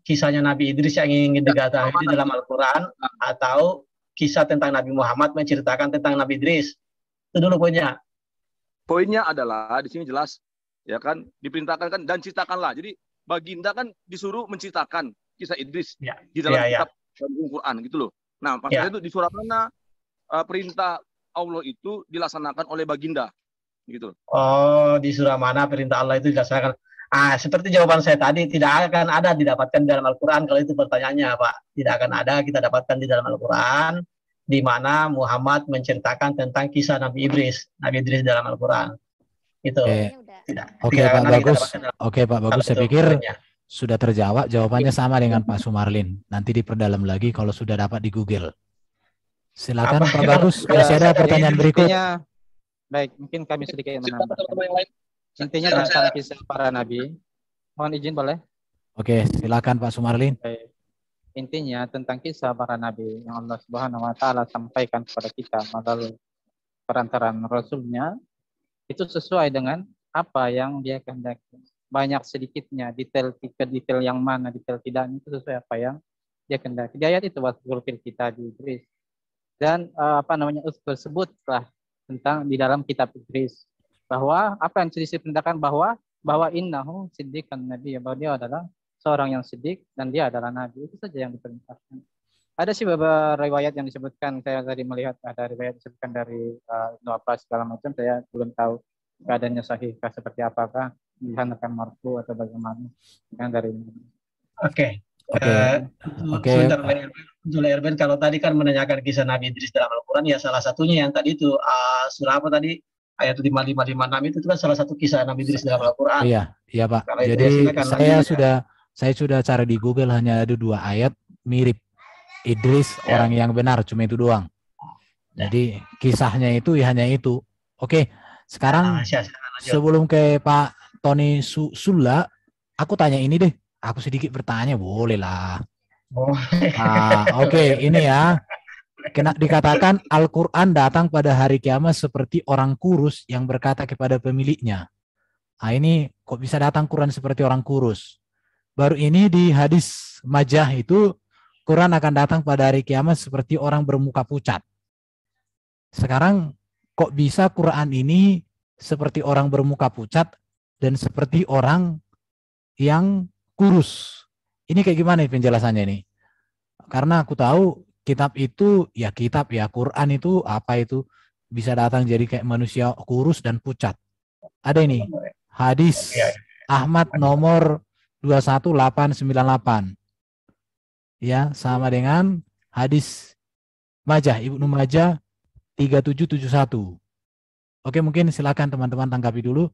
kisahnya Nabi Idris yang ingin diketahui di dalam Al-Quran atau kisah tentang Nabi Muhammad menceritakan tentang Nabi Idris. Itu dulu poinnya. Poinnya adalah di sini jelas ya kan diperintahkan kan dan ceritakanlah. Jadi baginda kan disuruh menceritakan kisah Idris di dalam kitab Al-Quran gitu loh. Nah, maksudnya itu di surat mana perintah Allah itu dilaksanakan oleh baginda gitu. Oh, di surah mana perintah Allah itu dilaksanakan? Seperti jawaban saya tadi, tidak akan ada didapatkan di dalam Al-Quran kalau itu pertanyaannya Pak. Tidak akan ada kita dapatkan di dalam Al-Quran di mana Muhammad menceritakan tentang kisah Nabi Idris dalam Al-Quran. Itu. Oke Pak Bagus. Oke Pak Bagus, saya pikir sudah terjawab. Jawabannya sama dengan Pak Sumarlin. Nanti diperdalam lagi kalau sudah dapat di Google. Silakan Pak Bagus. Masih ada pertanyaan berikut? Baik, mungkin kami sedikit menambahkan. Intinya tentang kisah para nabi. Mohon izin boleh? Oke, silakan Pak Sumarlin. Baik. Intinya tentang kisah para nabi yang Allah Subhanahu wa taala sampaikan kepada kita melalui perantaraan Rasulnya itu sesuai dengan apa yang dia kehendaki. Banyak sedikitnya detail yang mana detail tidaknya itu sesuai apa yang dia kehendaki. Di ayat itu wasful fil kitab Idris. Dan tersebutlah tentang di dalam kitab Idris bahwa apa yang diperintahkan bahwa innahu siddiqan nabi, bahwa dia adalah seorang yang siddiq dan dia adalah nabi. Itu saja yang diperintahkan. Ada sih beberapa riwayat yang disebutkan, saya tadi melihat ada riwayat disebutkan dari Ibnu Abbas segala macam, saya belum tahu keadaannya sahihkah seperti apakah dihantarkan marfu atau bagaimana yang dari ini. Oke. Sebentar Erben, kalau tadi kan menanyakan kisah Nabi Idris dalam Al-Quran, ya salah satunya yang tadi itu surah apa tadi? Ayat 5556 itu kan salah satu kisah Nabi Idris dalam Al-Quran. Iya Pak. Jadi saya sudah cari di Google, hanya ada 2 ayat mirip Idris orang yang benar, cuma itu doang. Jadi kisahnya itu hanya itu. Oke, sekarang sebelum ke Pak Tony Sulla, aku tanya ini deh. Aku sedikit bertanya, boleh lah. Oke, ini ya. Dikatakan Al-Quran datang pada hari kiamat seperti orang kurus yang berkata kepada pemiliknya. Ini kok bisa datang Quran seperti orang kurus? baru ini di hadis Majah itu Quran akan datang pada hari kiamat seperti orang bermuka pucat. Sekarang kok bisa Quran ini seperti orang bermuka pucat dan seperti orang yang kurus? Ini kayak gimana penjelasannya ini? Karena aku tahu kitab itu ya kitab ya, Quran itu apa itu bisa datang jadi kayak manusia kurus dan pucat. Ada ini hadis Ahmad nomor 21898. Ya, sama dengan hadis Majah, Ibnu Majah 3771. Oke, mungkin silakan teman-teman tanggapi dulu.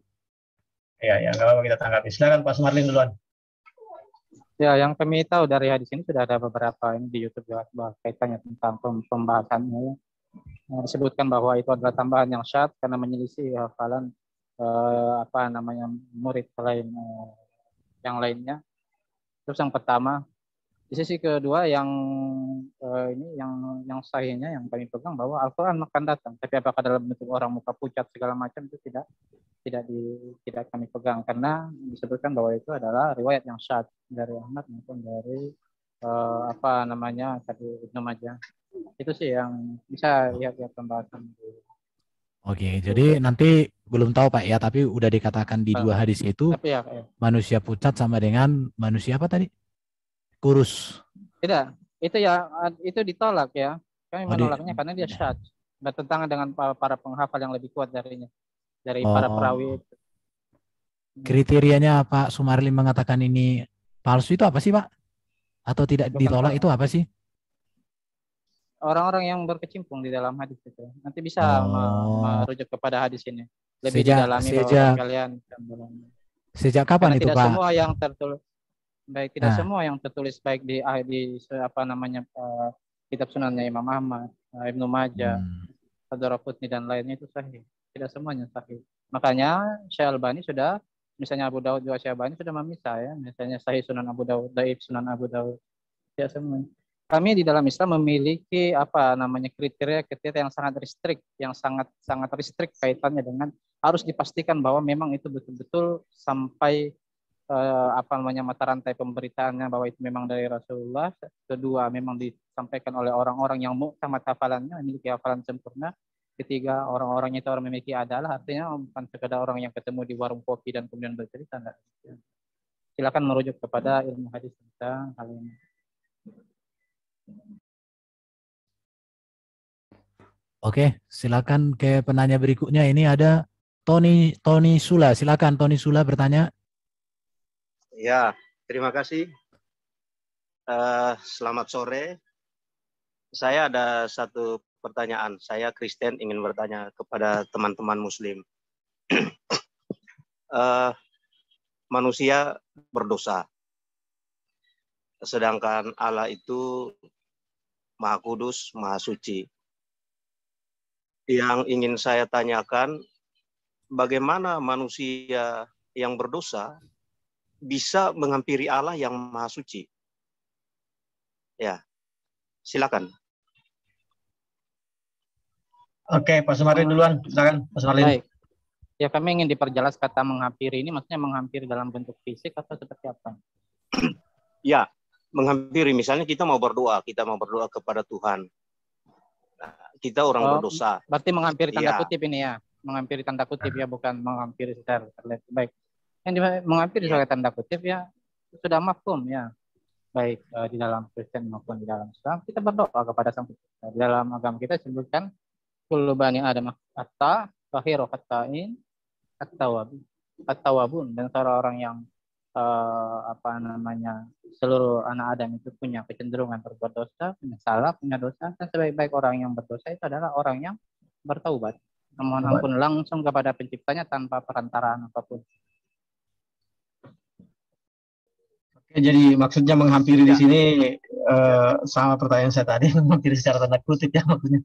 Ya, nggak apa-apa kita tanggapi. Silakan Pak Sumarlin duluan. Ya, yang kami tahu dari hadis ini sudah ada beberapa ini di YouTube juga kaitannya tentang pembahasannya. Disebutkan bahwa itu adalah tambahan yang syad karena menyelisih hafalan murid lain yang lainnya. Terus yang pertama, di sisi kedua yang yang sahihnya yang kami pegang bahwa Al-Quran akan datang, tapi apakah dalam bentuk orang muka pucat segala macam itu tidak kami pegang karena disebutkan bahwa itu adalah riwayat yang syad dari Ahmad maupun dari tadi Ibnu Majah. Itu sih yang bisa lihat pembahasan. Oke, jadi nanti belum tahu Pak ya, tapi udah dikatakan di dua hadis itu manusia pucat sama dengan manusia apa tadi? Kurus. Tidak, itu ditolak ya. Kami menolaknya karena dia syad, bertentangan dengan para penghafal yang lebih kuat dari para perawi itu. Kriterianya Pak Sumarlin mengatakan ini palsu itu apa sih Pak? Atau tidak ditolak itu apa sih? Orang-orang yang berkecimpung di dalam hadis itu nanti bisa merujuk kepada hadis ini. Lebih didalami bahwa kalian. Sejak kapan itu Pak? Semua yang tertulis tidak semua yang tertulis baik di kitab sunannya Imam Ahmad, Ibnu Majah, Ad-Daraqutni dan lainnya itu sahih. Tidak semuanya sahih. Makanya Syekh Albani sudah, misalnya Abu Daud juga Syekh Albani sudah memisah ya, misalnya Sahih Sunan Abu Daud, Dhaif Sunan Abu Daud. Ya semuanya. Kami di dalam Islam memiliki kriteria yang sangat restrict kaitannya dengan harus dipastikan bahwa memang itu betul-betul sampai mata rantai pemberitaannya bahwa itu memang dari Rasulullah. Kedua, memang disampaikan oleh orang-orang yang muktamad hafalannya, memiliki hafalan sempurna. Ketiga, orang-orangnya itu orang memiliki adalah, artinya bukan sekadar orang yang ketemu di warung kopi dan kemudian bercerita. Enggak. Silakan merujuk kepada ilmu hadis tentang hal ini. Oke, silakan ke penanya berikutnya. Ini ada Tony Sula. Silakan Tony Sula bertanya. Ya, terima kasih. Selamat sore. Saya ada satu pertanyaan. Saya Kristen ingin bertanya kepada teman-teman Muslim. Manusia berdosa, sedangkan Allah itu Maha Kudus, Maha Suci. Yang ingin saya tanyakan, bagaimana manusia yang berdosa bisa menghampiri Allah yang Maha Suci? Ya, silakan. Oke, Pak Sumarlin duluan. Silakan, Pak Sumarlin. Baik. Ya, kami ingin diperjelas kata menghampiri ini, maksudnya menghampiri dalam bentuk fisik atau seperti apa? Ya, menghampiri. Misalnya kita mau berdoa kepada Tuhan. Nah, kita orang berdosa. Berarti menghampiri tanda kutip ini ya. Menghampiri tanda kutip ya, bukan menghampiri secara terlihat. Baik. Yang menghampiri sebagai tanda kutip ya sudah mafhum ya, baik di dalam Kristen maupun di dalam Islam kita berdoa kepada Sang Pencipta. Di dalam agama kita disebutkan kullu bani adam hatta fahiru hatain at-tawabun, dan seorang yang seluruh anak Adam itu punya kecenderungan berbuat dosa, punya salah, punya dosa, dan sebaik-baik orang yang berdosa itu adalah orang yang bertaubat, memohon ampun langsung kepada Penciptanya tanpa perantaraan apapun. Jadi maksudnya menghampiri di sini sama pertanyaan saya tadi, menghampiri secara tanda kutip ya maksudnya.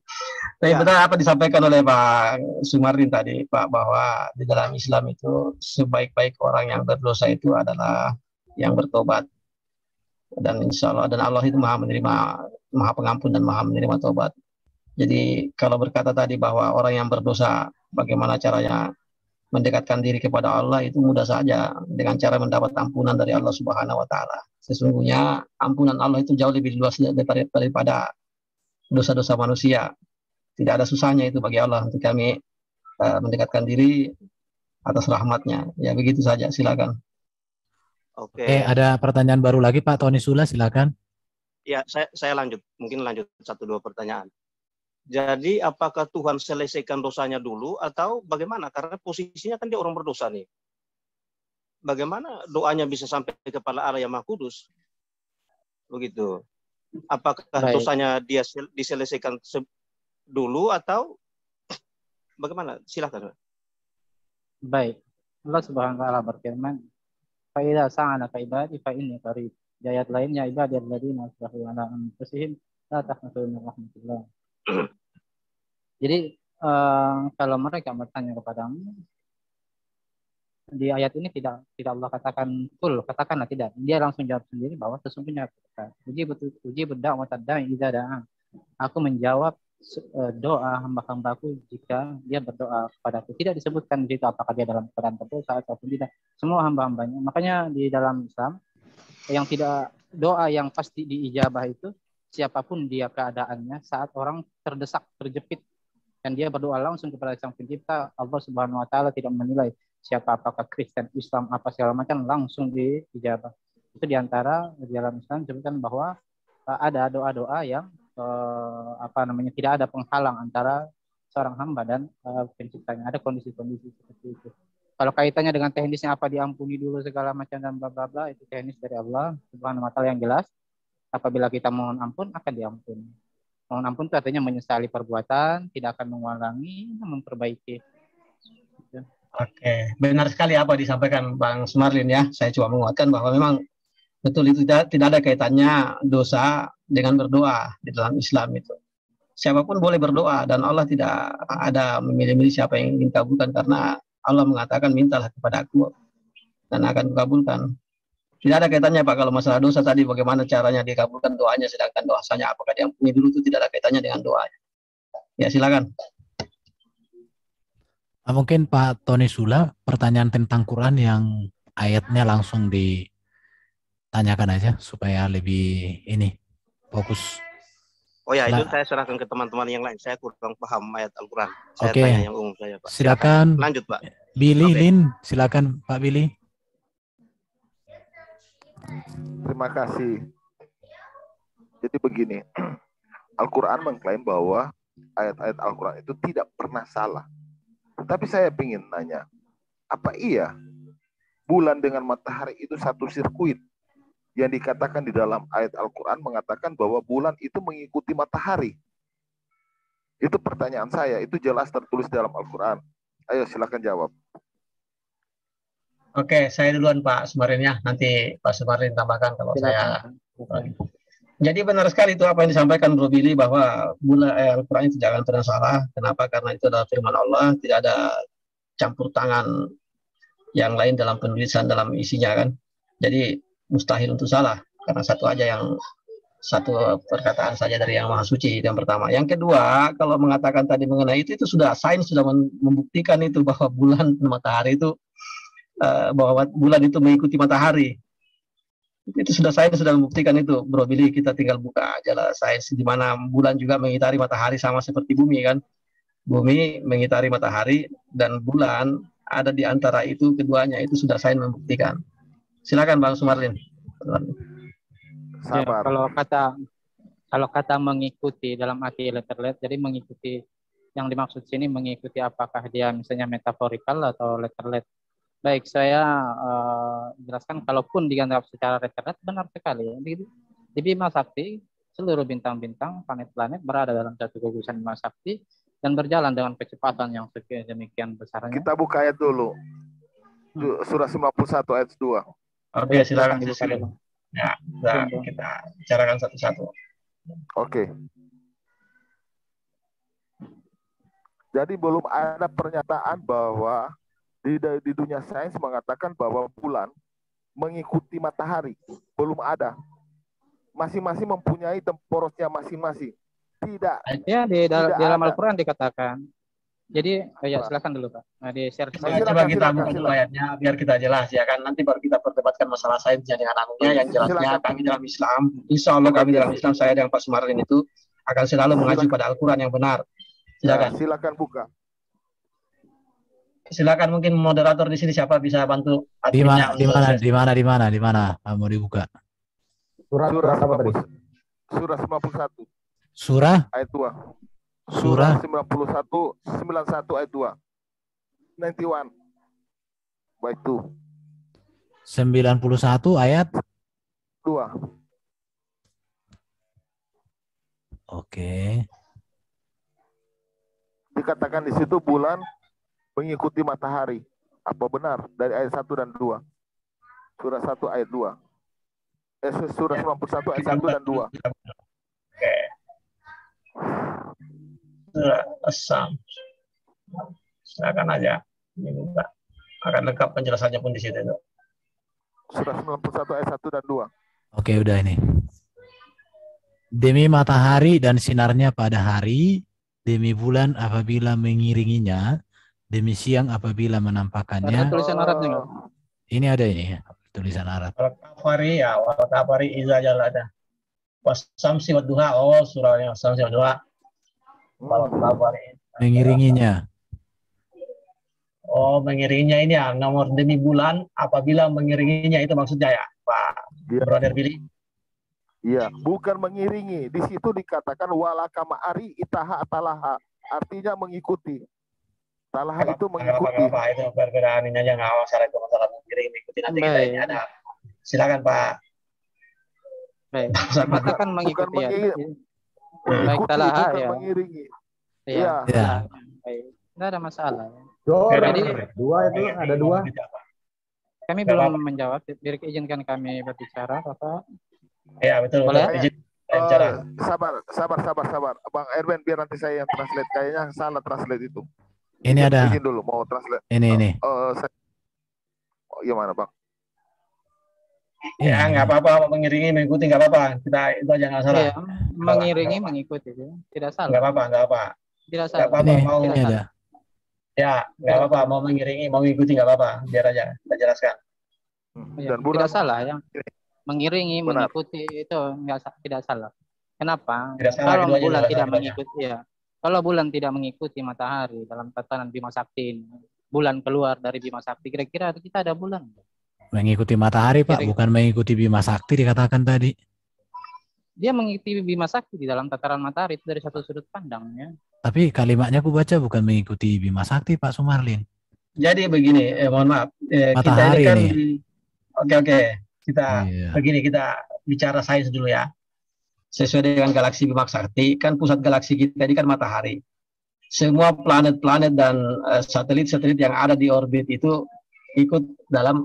Tapi benar apa disampaikan oleh Pak Sumarlin tadi, Pak, bahwa di dalam Islam itu sebaik-baik orang yang berdosa itu adalah yang bertobat. Dan insya Allah, dan Allah itu maha pengampun dan maha menerima tobat. Jadi kalau berkata tadi bahwa orang yang berdosa bagaimana caranya mendekatkan diri kepada Allah itu mudah saja dengan cara mendapat ampunan dari Allah Subhanahu wa taala. Sesungguhnya ampunan Allah itu jauh lebih luas daripada dosa-dosa manusia. Tidak ada susahnya itu bagi Allah untuk kami mendekatkan diri atas rahmatnya. Ya begitu saja, silakan. Oke, ada pertanyaan baru lagi Pak Tony Sula, silakan. Ya, saya lanjut. Mungkin lanjut 1-2 pertanyaan. Jadi apakah Tuhan selesaikan dosanya dulu atau bagaimana? Karena posisinya kan dia orang berdosa nih. Bagaimana doanya bisa sampai kepada Allah yang Maha Kudus? Begitu. Apakah dosanya dia diselesaikan dulu atau bagaimana? Silakan. Baik. Allah Subhanahu wa taala berfirman, "Fa idza sa'alaka ibadi fa inni qarib." Di ayat lainnya, ibadil ladzina asrafu ala anfusihim la taqnatu min rahmatillah. Jadi kalau mereka bertanya kepadamu, di ayat ini tidak Allah katakan full, katakanlah tidak. Dia langsung jawab sendiri bahwa sesungguhnya uji berda'wat ad-da'i idza da'a. Aku menjawab doa hamba-hambaku jika dia berdoa kepadaku. Tidak disebutkan di situ apakah dia dalam keadaan berdosa ataupun tidak. Semua hamba-hambanya. Makanya di dalam Islam yang tidak doa yang pasti diijabah itu siapapun dia keadaannya saat orang terdesak, terjepit dan dia berdoa langsung kepada Sang Pencipta, Allah Subhanahu wa taala tidak menilai siapa, apakah Kristen, Islam, apa segala macam, langsung diijabah. Itu diantara di dalam Islam disebutkan bahwa ada doa-doa yang tidak ada penghalang antara seorang hamba dan penciptanya. Ada kondisi-kondisi seperti itu. Kalau kaitannya dengan teknisnya apa diampuni dulu segala macam dan bla bla bla, itu teknis dari Allah Subhanahu wa taala yang jelas. Apabila kita mohon ampun akan diampuni. Mohon ampun itu artinya menyesali perbuatan, tidak akan mengulangi, memperbaiki. Oke, benar sekali apa disampaikan Bang Sumarlin ya. Saya cuma menguatkan bahwa memang betul itu tidak ada kaitannya dosa dengan berdoa di dalam Islam itu. Siapapun boleh berdoa dan Allah tidak ada memilih-milih siapa yang ingin kabulkan karena Allah mengatakan mintalah kepada aku dan akan kukabulkan. Tidak ada kaitannya Pak kalau masalah dosa tadi bagaimana caranya dikabulkan doanya sedangkan dosanya apakah diampuni dulu itu tidak ada kaitannya dengan doanya. Ya silakan. Mungkin Pak Tony Sula pertanyaan tentang Quran yang ayatnya langsung ditanyakan aja supaya lebih fokus. Oh ya, itu saya serahkan ke teman-teman yang lain. Saya kurang paham ayat Al-Quran. Saya Oke. tanya yang umum saya, Pak. Silakan. Lanjut, Pak. Billy, Lin, silakan Pak Billy. Terima kasih. Jadi begini, Al-Quran mengklaim bahwa ayat-ayat Al-Quran itu tidak pernah salah. Tapi saya ingin nanya, apa iya bulan dengan matahari itu satu sirkuit? Yang dikatakan di dalam ayat Al-Quran mengatakan bahwa bulan itu mengikuti matahari. Itu pertanyaan saya, itu jelas tertulis dalam Al-Quran. Ayo silakan jawab. Oke, saya duluan Pak Sumarlin ya. Nanti Pak Sumarlin tambahkan kalau saya. Jadi benar sekali itu apa yang disampaikan Bro Billy bahwa bulan Al-Quran itu jangan pernah salah. Kenapa? Karena itu adalah firman Allah, tidak ada campur tangan yang lain dalam penulisan, dalam isinya kan. Jadi mustahil untuk salah karena satu perkataan saja dari yang Maha Suci, itu yang pertama. Yang kedua, kalau mengatakan tadi mengenai itu sudah sains sudah membuktikan itu bahwa bulan matahari itu bahwa bulan itu mengikuti matahari. Itu sudah sains sudah membuktikan itu, Bro Billy. Kita tinggal buka aja lah sains di mana bulan juga mengitari matahari sama seperti bumi kan. Bumi mengitari matahari dan bulan ada di antara itu keduanya, itu sudah sains membuktikan. Silakan Bang Sumarlin. Ya, kalau kata mengikuti dalam arti letterlet, jadi mengikuti yang dimaksud sini mengikuti apakah dia misalnya metaforikal atau letterlet. Baik, saya jelaskan kalaupun dianggap secara letterlet benar sekali. Di Bima Sakti seluruh bintang-bintang, planet-planet berada dalam satu gugusan Bima Sakti dan berjalan dengan kecepatan yang demikian besarnya. Kita buka ayat dulu. Surah 91 ayat 2. Oke, silakan. Ya, kita bicarakan satu-satu. Oke. Jadi belum ada pernyataan bahwa di dunia sains mengatakan bahwa bulan mengikuti matahari. Belum ada. Masing-masing mempunyai porosnya masing-masing. Tidak. Ya, di dalam Al-Quran dikatakan. Jadi ya silakan dulu Pak. Nah, di share. Coba kita buka dulu ayatnya biar kita jelas ya kan. Nanti baru kita perdebatkan masalah sainsnya dengan anunya. Yang jelasnya kami dalam Islam, insya Allah kami dalam Islam, saya dan Pak Sumarlin itu akan selalu mengacu pada Al-Quran yang benar. Silakan. Silakan buka. Silakan, mungkin moderator di sini siapa bisa bantu Di mana mau dibuka? Surat apa tadi? Surah 91. Surah Ayat 2. Surah 91 ayat 2. 91. Baik tuh. 91 ayat 2. Oke. Dikatakan di situ bulan mengikuti matahari. Apa benar? Dari ayat 1 dan 2. Surah 1 ayat 2. Surah 91 ayat 1 dan 2. Oke. Asam. Silakan aja. Ini buka. Akan lengkap penjelasannya pun di situ. Surah 91 ayat 1 dan 2. Oke, udah ini. Demi matahari dan sinarnya pada hari, demi bulan apabila mengiringinya, demi siang apabila menampakkannya. Ada tulisan Arabnya nggak? Ini ada ini ya, tulisan Arab. Kafari ya, wal kafari iza jalada. Wasamsi wa duha, surahnya wasamsi wa duha. Wal kafari. Mengiringinya. Oh, mengiringinya ini ya, nomor demi bulan apabila mengiringinya, itu maksudnya ya, Pak Brother Billy. Iya, bukan mengiringi. Di situ dikatakan walaka ma'ari itaha atalaha. Artinya mengikuti. Talaha itu mengikuti. Apa itu perbedaan ini aja, nggak masalah itu, masalah mengiringi, mengikuti nanti kita ini ada. Silakan Pak. Baik. Katakan mengikuti ya. Baik, talaha ya. Mengiringi. Iya. Ya. Baik. Tidak ada masalah. Jadi dua itu ada dua. Kami belum menjawab. Izinkan kami berbicara, Bapak. Ya betul. Boleh? Sabar. Bang Erwin, biar nanti saya yang translate. Kayaknya salah translate itu. Ini ada. Izin dulu mau translate. Ini. Gimana Bang? Ya nggak apa-apa, mengiringi mengikuti nggak apa-apa. Kita itu aja nggak salah. Ya, mengiringi mengikuti tidak salah. Nggak apa-apa. Tidak salah. Mau ini ada. Ya nggak apa-apa, mau mengiringi mau mengikuti nggak apa-apa. Biar aja kita jelaskan. Ya, tidak salah ya. Mengiringi, mengikuti itu tidak salah. Kenapa? Kalau bulan tidak mengikuti ya. Kalau bulan tidak mengikuti matahari dalam tatanan Bima Sakti, bulan keluar dari Bima Sakti, kira-kira kita ada bulan? Mengikuti matahari, Pak, bukan mengikuti Bima Sakti dikatakan tadi. Dia mengikuti Bima Sakti di dalam tataran matahari itu dari satu sudut pandangnya. Tapi kalimatnya aku baca bukan mengikuti Bima Sakti, Pak Sumarlin. Jadi begini, mohon maaf. Matahari kita ini kan Oke. Begini, kita bicara sains dulu ya. Sesuai dengan galaksi Bima Sakti, kan pusat galaksi kita ini kan matahari. Semua planet-planet dan satelit-satelit yang ada di orbit itu ikut dalam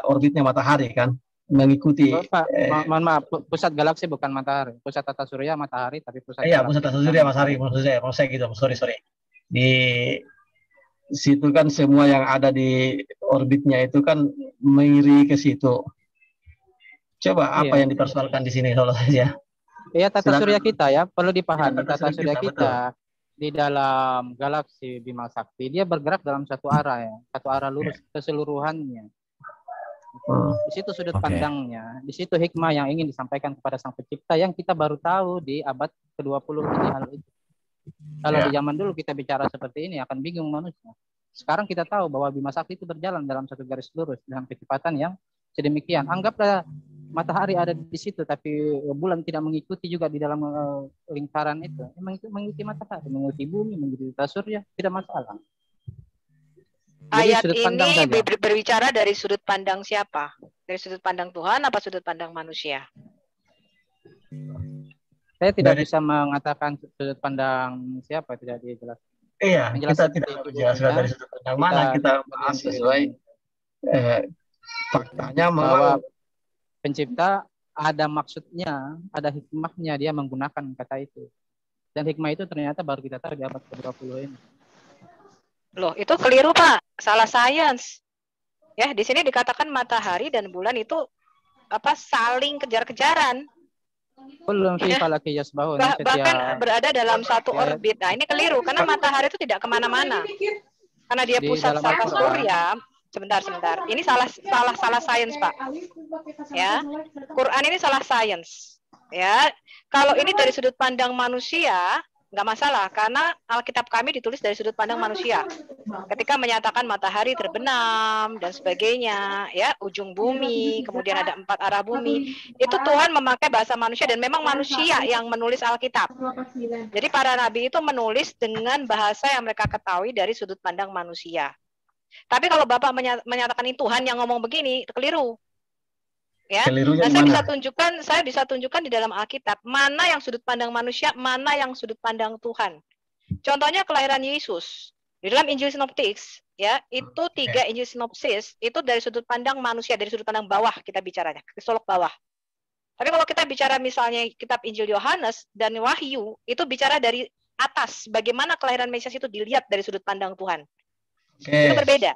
orbitnya matahari kan, mengikuti. Mohon maaf, pusat galaksi bukan matahari. Pusat tata surya matahari, tapi pusat. Iya, pusat tata surya matahari. Maksud saya gitu. Sorry. Di situ kan semua yang ada di orbitnya itu kan mengiri ke situ. Coba apa yang dipersoalkan di sini kalau saja? Iya, tata surya kita ya, perlu dipahami. Tata surya kita di dalam galaksi Bima Sakti dia bergerak dalam satu arah ya, satu arah lurus keseluruhannya. Di situ sudut pandangnya, di situ hikmah yang ingin disampaikan kepada Sang Pencipta yang kita baru tahu di abad ke-20 ini hal itu. Kalau di zaman dulu kita bicara seperti ini akan bingung manusia. Sekarang kita tahu bahwa Bima Sakti itu berjalan dalam satu garis lurus dengan kecepatan yang sedemikian. Anggaplah matahari ada di situ, tapi bulan tidak mengikuti juga di dalam lingkaran itu. Mengikuti matahari, mengikuti bumi, mengikuti tata surya, tidak masalah. Ayat ini berbicara dari sudut pandang siapa? Dari sudut pandang Tuhan apa sudut pandang manusia? Saya tidak bisa mengatakan sudut pandang siapa, tidak dijelaskan. Iya, kita tidak menjelaskan dari sudut pandang mana, kita bahas sesuai faktanya bahwa Pencipta ada maksudnya, ada hikmahnya dia menggunakan kata itu. Dan hikmah itu ternyata baru kita tahu di abad ke-20 ini. Loh, itu keliru, Pak. Salah sains. Ya, di sini dikatakan matahari dan bulan itu saling kejar-kejaran. Belum sih falaki yasbahun Bahkan berada dalam satu orbit. Nah, ini keliru karena matahari itu tidak kemana-mana. Karena dia Di pusat dalam tata Al-Quran. surya. Sebentar. Ini salah sains, Pak. Ya. Quran ini salah sains. Ya. Kalau ini dari sudut pandang manusia, nggak masalah karena Alkitab kami ditulis dari sudut pandang manusia. Ketika menyatakan matahari terbenam dan sebagainya, ya, ujung bumi, kemudian ada 4 arah bumi, itu Tuhan memakai bahasa manusia dan memang manusia yang menulis Alkitab. Jadi para nabi itu menulis dengan bahasa yang mereka ketahui dari sudut pandang manusia. Tapi kalau Bapak menyatakan ini Tuhan yang ngomong begini, itu keliru. Ya, Kelirunya nah, di saya bisa tunjukkan di dalam Alkitab mana yang sudut pandang manusia, mana yang sudut pandang Tuhan. Contohnya kelahiran Yesus di dalam Injil Sinoptis, ya, itu 3 Injil Sinopsis itu dari sudut pandang manusia, dari sudut pandang bawah kita bicaranya, kristolog bawah. Tapi kalau kita bicara misalnya kitab Injil Yohanes dan Wahyu, itu bicara dari atas, bagaimana kelahiran Mesias itu dilihat dari sudut pandang Tuhan. Itu berbeda.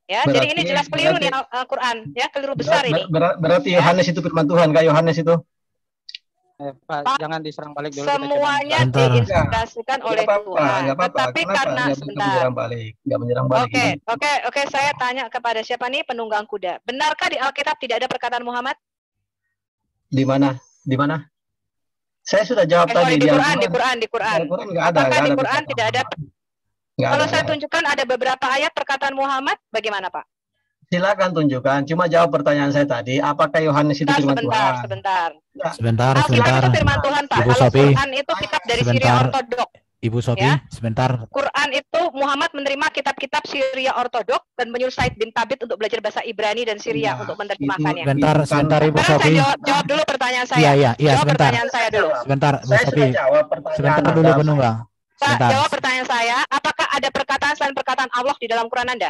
Ya, jadi ini jelas keliru nih Al-Quran, ya, keliru besar ini. Berarti Yohanes itu firman Tuhan, Kak Yohanes itu. Pak, jangan diserang balik dulu. Semuanya diinspirasikan oleh Tuhan. Tetapi karena sebentar. Nggak menyerang balik. Oke, saya tanya kepada siapa nih penunggang kuda. Benarkah di Alkitab tidak ada perkataan Muhammad? Di mana? Di mana? Saya sudah jawab tadi di Quran. Di Quran nggak ada. Apakah di Quran tidak ada? Kalau saya tunjukkan ada beberapa ayat perkataan Muhammad, bagaimana Pak? Silakan tunjukkan. Cuma jawab pertanyaan saya tadi, apakah Yohanes itu firman Tuhan? Sebentar. Alkitab itu firman Tuhan, Pak. Ibu Kalau Sophie, Quran itu kitab dari Syria Ortodok. Ibu Sophie, Ya. sebentar. Quran itu Muhammad menerima kitab-kitab Syria Ortodok dan menyuruh Said bin Tabit untuk belajar bahasa Ibrani dan Syria untuk menerjemahkannya. Sebentar Ibu Sophie. Jawab dulu pertanyaan saya. Iya, Jawab sebentar. pertanyaan saya dulu. Sebentar, Bu Sophie. Sebentar dulu penunggang. Pak, Sebentar. jawab pertanyaan saya. Apakah ada perkataan selain perkataan Allah di dalam Quran Anda?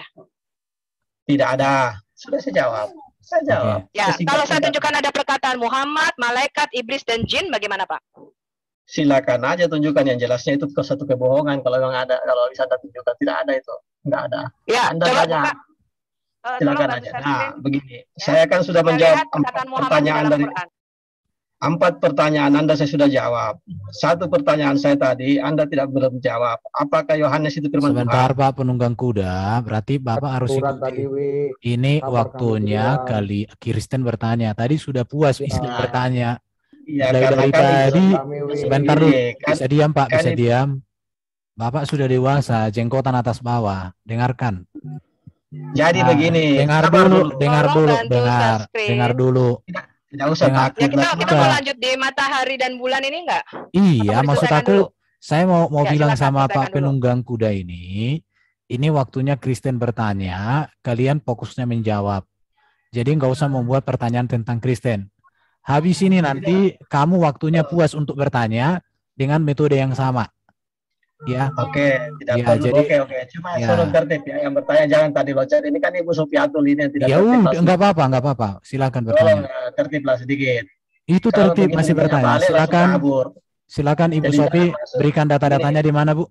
Tidak ada. Sudah saya jawab. Saya jawab. Ya, kalau saya tunjukkan ada perkataan Muhammad, malaikat, iblis, dan jin, bagaimana Pak? Silakan aja tunjukkan yang jelasnya itu satu kebohongan. Kalau memang ada, kalau bisa Anda tunjukkan, tidak ada itu. Nggak ada. Ya, Anda coba tanya. buka. Silakan aja. Nah, begini. Saya kan sudah menjawab 4 pertanyaan dari 4 pertanyaan Anda saya sudah jawab. 1 pertanyaan saya tadi Anda belum jawab. Apakah Yohanes itu firman Tuhan? Sebentar Pak penunggang kuda, berarti Bapak harus ikuti. Ini waktunya kali Kristen bertanya. Tadi sudah puas Islam bertanya. Iya, dari tadi. Sebentar dulu. Bisa diam Pak, bisa diam. Bapak sudah dewasa, jenggotan atas bawah. Dengarkan. Jadi begini. Dengar dulu. Tidak usah takut. Ya, kita mau lanjut di matahari dan bulan ini enggak? Iya, maksud aku saya mau Ya, bilang silakan, sama Pak penunggang kuda ini waktunya Kristen bertanya, kalian fokusnya menjawab. Jadi nggak usah membuat pertanyaan tentang Kristen. Habis ini nanti kamu waktunya puas untuk bertanya dengan metode yang sama. Ya. Oke, tidak ya, perlu. jadi, Oke. Cuma suruh tertib ya. Yang bertanya jangan tadi loncat. Ini kan Ibu Sofiatul ini yang tidak ya tertib. Ya nggak apa-apa. Silakan Tolong bertanya. tertiblah sedikit. Itu tertib masih bertanya. Silakan Ibu Sofi berikan data-datanya di mana, Bu?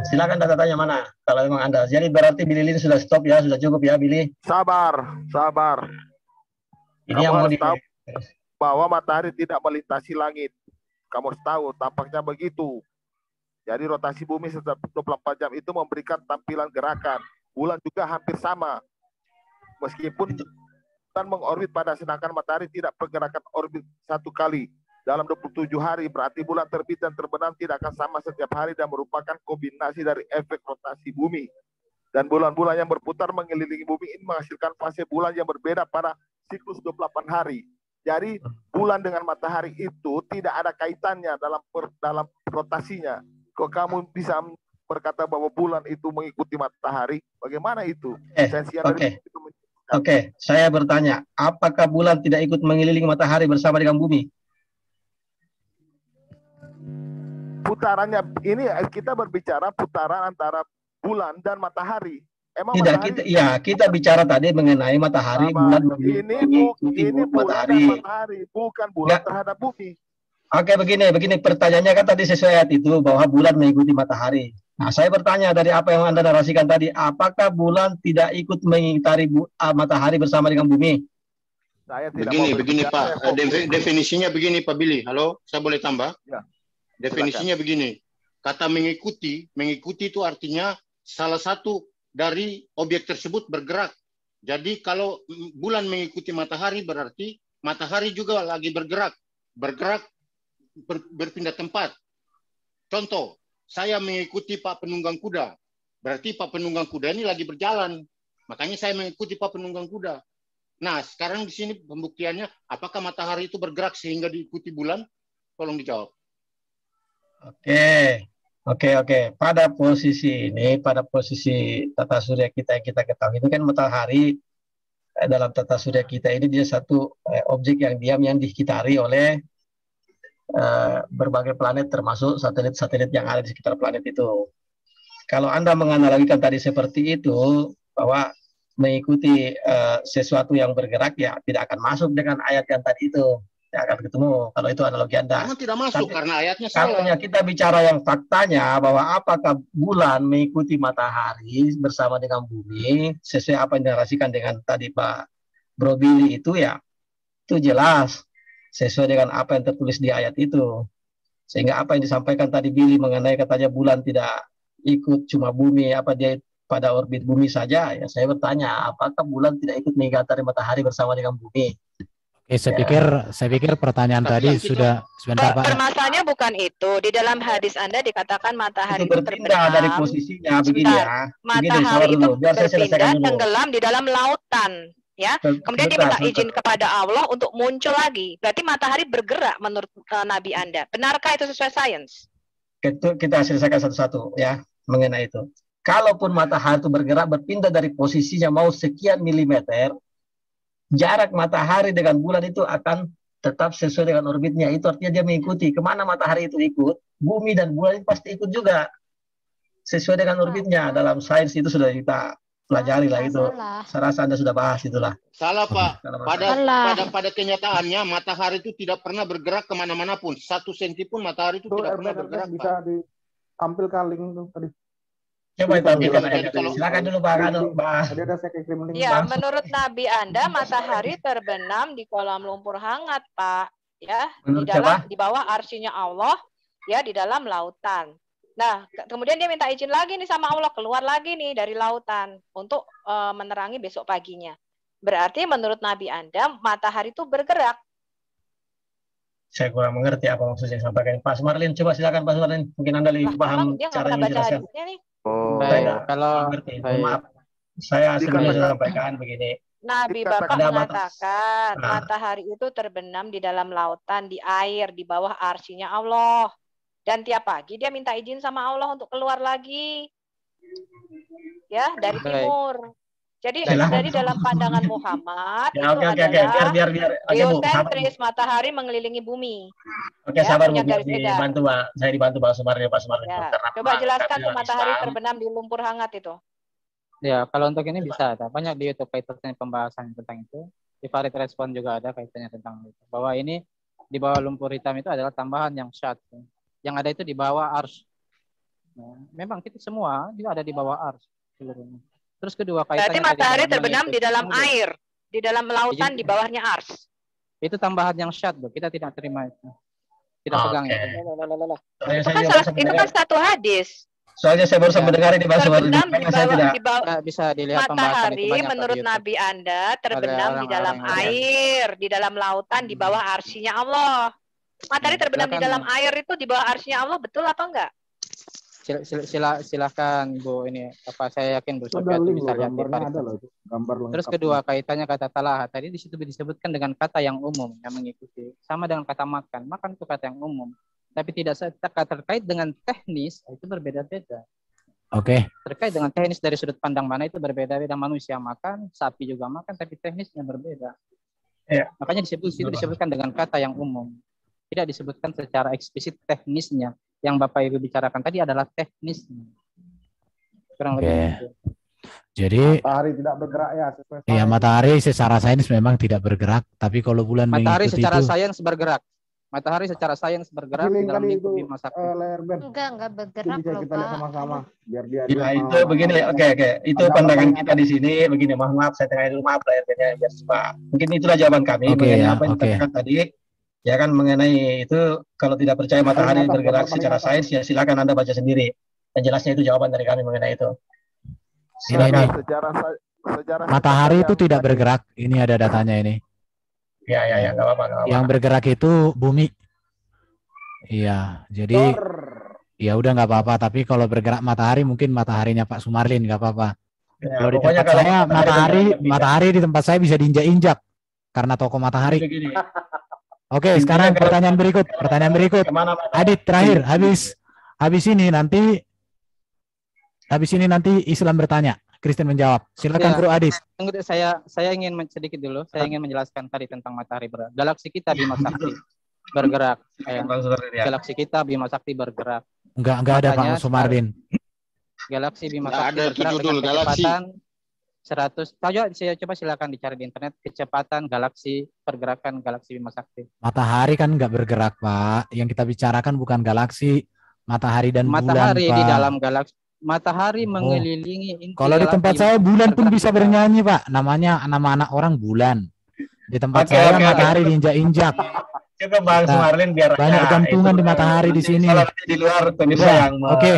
Silakan data-datanya mana? Kalau memang Anda. Jadi berarti Billy Lin sudah stop ya, sudah cukup ya, Billy. Sabar. Ini yang mau tahu bahwa matahari tidak melintasi langit. Kamu harus tahu, tampaknya begitu. Jadi rotasi bumi setiap 24 jam itu memberikan tampilan gerakan. Bulan juga hampir sama. Meskipun bulan mengorbit sedangkan matahari tidak pergerakan orbit 1 kali. Dalam 27 hari berarti bulan terbit dan terbenam tidak akan sama setiap hari dan merupakan kombinasi dari efek rotasi bumi. Dan bulan-bulan yang berputar mengelilingi bumi ini menghasilkan fase bulan yang berbeda pada siklus 28 hari. Jadi bulan dengan matahari itu tidak ada kaitannya dalam rotasinya. Kok kamu bisa berkata bahwa bulan itu mengikuti matahari? Bagaimana itu? Oke, saya bertanya, apakah bulan tidak ikut mengelilingi matahari bersama dengan bumi? Putarannya ini kita berbicara putaran antara bulan dan matahari. Emang tidak, matahari... kita bicara tadi mengenai matahari, bulan ini bulan dan matahari, bukan bulan terhadap bumi. Oke, begini pertanyaannya kan tadi sesuai ayat itu bahwa bulan mengikuti matahari. Nah, saya bertanya dari apa yang Anda narasikan tadi, apakah bulan tidak ikut mengitari matahari bersama dengan bumi? Saya tidak mau Begini berbicara, Pak, definisinya begini Pak Billy. Halo, saya boleh tambah? Ya. Definisinya begini. Kata mengikuti itu artinya salah satu dari objek tersebut bergerak. Jadi kalau bulan mengikuti matahari berarti matahari juga lagi bergerak. Berpindah tempat. Contoh, saya mengikuti Pak Penunggang Kuda. Berarti Pak Penunggang Kuda ini lagi berjalan. Makanya saya mengikuti Pak Penunggang Kuda. Nah, sekarang di sini pembuktiannya, apakah matahari itu bergerak sehingga diikuti bulan? Tolong dijawab. Oke. Pada posisi ini, pada posisi tata surya kita yang kita ketahui itu kan matahari dalam tata surya kita ini dia satu objek yang diam yang dikitari oleh berbagai planet termasuk satelit-satelit yang ada di sekitar planet itu. Kalau Anda menganalogikan tadi seperti itu, bahwa mengikuti sesuatu yang bergerak ya tidak akan masuk dengan ayat yang tadi itu. Tidak akan ketemu kalau itu analogi Anda. Memang tidak masuk karena ayatnya salah. Kalau kita bicara yang faktanya bahwa apakah bulan mengikuti matahari bersama dengan bumi sesuai apa yang dinarasikan dengan tadi Pak Bro Billy itu ya itu jelas sesuai dengan apa yang tertulis di ayat itu. Sehingga apa yang disampaikan tadi Billy mengenai katanya bulan tidak ikut cuma bumi apa dia pada orbit bumi saja, ya saya bertanya, apakah bulan tidak ikut mengitari matahari bersama dengan bumi? Oke, saya pikir pertanyaan tadi sudah sebentar Pak. Permasalahannya bukan itu. Di dalam hadis Anda dikatakan matahari itu berpindah dari posisinya begini ya. Matahari itu berpindah tenggelam di dalam lautan, ya. Kemudian dia minta izin kepada Allah untuk muncul lagi. Berarti matahari bergerak menurut Nabi Anda. Benarkah itu sesuai sains? Kita selesaikan satu-satu ya mengenai itu. Kalaupun matahari itu bergerak berpindah dari posisinya mau sekian milimeter, jarak matahari dengan bulan itu akan tetap sesuai dengan orbitnya. Itu artinya dia mengikuti. Kemana matahari itu ikut, bumi dan bulan itu pasti ikut juga. Sesuai dengan orbitnya. Dalam sains itu sudah kita pelajari lah itu. Saya rasa Anda sudah bahas itulah. Salah Pak. Pada kenyataannya matahari itu tidak pernah bergerak kemana-mana pun. 1 senti pun matahari itu tidak pernah bergerak. Bisa ditampilkan link itu tadi. Coba tampilkan aja. Silakan dulu Pak. Ya, menurut Nabi Anda matahari terbenam di kolam lumpur hangat, Pak. Ya, di bawah arsinya Allah, ya di dalam lautan. Nah, kemudian dia minta izin lagi nih sama Allah keluar lagi nih dari lautan untuk menerangi besok paginya. Berarti menurut Nabi Anda matahari itu bergerak. Saya kurang mengerti apa maksudnya sampaikan Pak Sumarlin. Coba silakan Pak Sumarlin. Mungkin Anda lebih paham cara menjelaskan. Kalau maaf, saya sebenarnya sampaikan begini. Nabi Bapak mengatakan matahari itu terbenam di dalam lautan, di air, di bawah arsinya Allah. Dan tiap pagi dia minta izin sama Allah untuk keluar lagi. Ya, dari timur. Jadi dari dalam pandangan Muhammad itu adalah geosentris, matahari mengelilingi bumi. Oke, sabar Bu, dibantu Pak. Saya dibantu Pak Sumarlin. Ya. Coba jelaskan tuh matahari terbenam di lumpur hangat itu. Ya, kalau untuk ini bisa ada. Banyak di YouTube kaitannya pembahasan tentang itu. Di Farid Respon juga ada kaitannya tentang itu. Bahwa ini di bawah lumpur hitam itu adalah tambahan yang syad. Yang ada itu di bawah ars. Nah, memang kita semua juga ada di bawah ars seluruhnya. Terus kedua kaitannya. Berarti matahari terbenam di dalam air, di dalam lautan, di bawahnya ars. Itu tambahan yang syad, Bu. Kita tidak terima itu. Tidak pegang itu. Itu kan satu hadis. Soalnya saya baru mendengar ini Pak Sumarlin. Bisa dilihat matahari menurut Nabi Anda terbenam di dalam air, di dalam lautan, di bawah arsinya Allah. Matahari terbenam di dalam air itu di bawah arsinya Allah, betul apa enggak? Silakan Bu, ini apa saya yakin Bu Sofia itu bisa lihat di Terus kedua kaitannya kata talah tadi di situ disebutkan dengan kata yang umum yang mengikuti, sama dengan kata makan. Makan itu kata yang umum, tapi tidak terkait dengan teknis itu berbeda-beda. Oke. Terkait dengan teknis dari sudut pandang mana itu berbeda-beda. Manusia makan, sapi juga makan, tapi teknisnya berbeda. Ya. Makanya disebutkan dengan kata yang umum. Tidak disebutkan secara eksplisit teknisnya. Yang Bapak Ibu bicarakan tadi adalah teknisnya. Kurang lebih itu. Jadi matahari tidak bergerak ya. Iya, matahari secara sains memang tidak bergerak, tapi kalau bulan matahari mengikuti secara itu, sains bergerak. Matahari secara sains bergerak di Feeling dalam kali lingkup itu, Bima Sakti. layar Ben. Enggak Itu bergerak bisa loh kita lihat Pak. sama-sama biar dia Ya itu mau begini, oke. Itu agak pandangan pertanyaan. kita di sini. Begini, mohon maaf saya tengah dulu, maaf layar Ben ya, Pak. Mungkin itulah jawaban kami Oke mengenai ya, apa yang oke. dikatakan tadi. Ya kan mengenai itu kalau tidak percaya Paling matahari atas, bergerak gambar paling secara atas. sains ya silakan Anda baca sendiri. Yang jelasnya itu jawaban dari kami mengenai itu. Ini Silakan. Sejarah matahari itu yang tidak tadi. bergerak. Ini ada datanya ini. Ya, nggak apa-apa, nggak apa-apa. Yang bergerak itu bumi. Iya, jadi ya udah nggak apa-apa. Tapi kalau bergerak matahari mungkin mataharinya Pak Sumarlin nggak apa-apa. Ya, Kalau di pokoknya tempat kalau saya matahari di tempat saya bisa diinjak-injak karena toko matahari. Begini. Oke, Intinya sekarang kalau- pertanyaan berikut. Kemana Adit terakhir, habis ini nanti Islam bertanya, Kristen menjawab. Silakan Ya. Bro Adit. Tunggu deh, saya ingin sedikit dulu. Saya ingin menjelaskan tadi tentang matahari bergerak. Galaksi kita Bima Sakti bergerak. Galaksi kita Bima Sakti bergerak. Enggak ada Pak Makanya Sumarlin. Galaksi Bima Nggak Sakti ada bergerak judul dengan galaksi. kecepatan 100. Saya coba silakan dicari di internet kecepatan galaksi pergerakan galaksi Bima Sakti. Matahari kan nggak bergerak, Pak. Yang kita bicarakan bukan galaksi, matahari dan Matahari bulan, di Pak. dalam galaksi. Matahari mengelilingi inti Kalau di galaksi tempat Bima saya Sakti bulan pun bergerak bisa juga. bernyanyi, Pak. Nama anak orang bulan. Di tempat Oke, saya oke. matahari diinjak-injak. Coba Bang Nah, Sumarlin biar banyak ya, gantungan itu, di matahari di sini. Kalau nanti di luar pemirsa Ya, yang oke.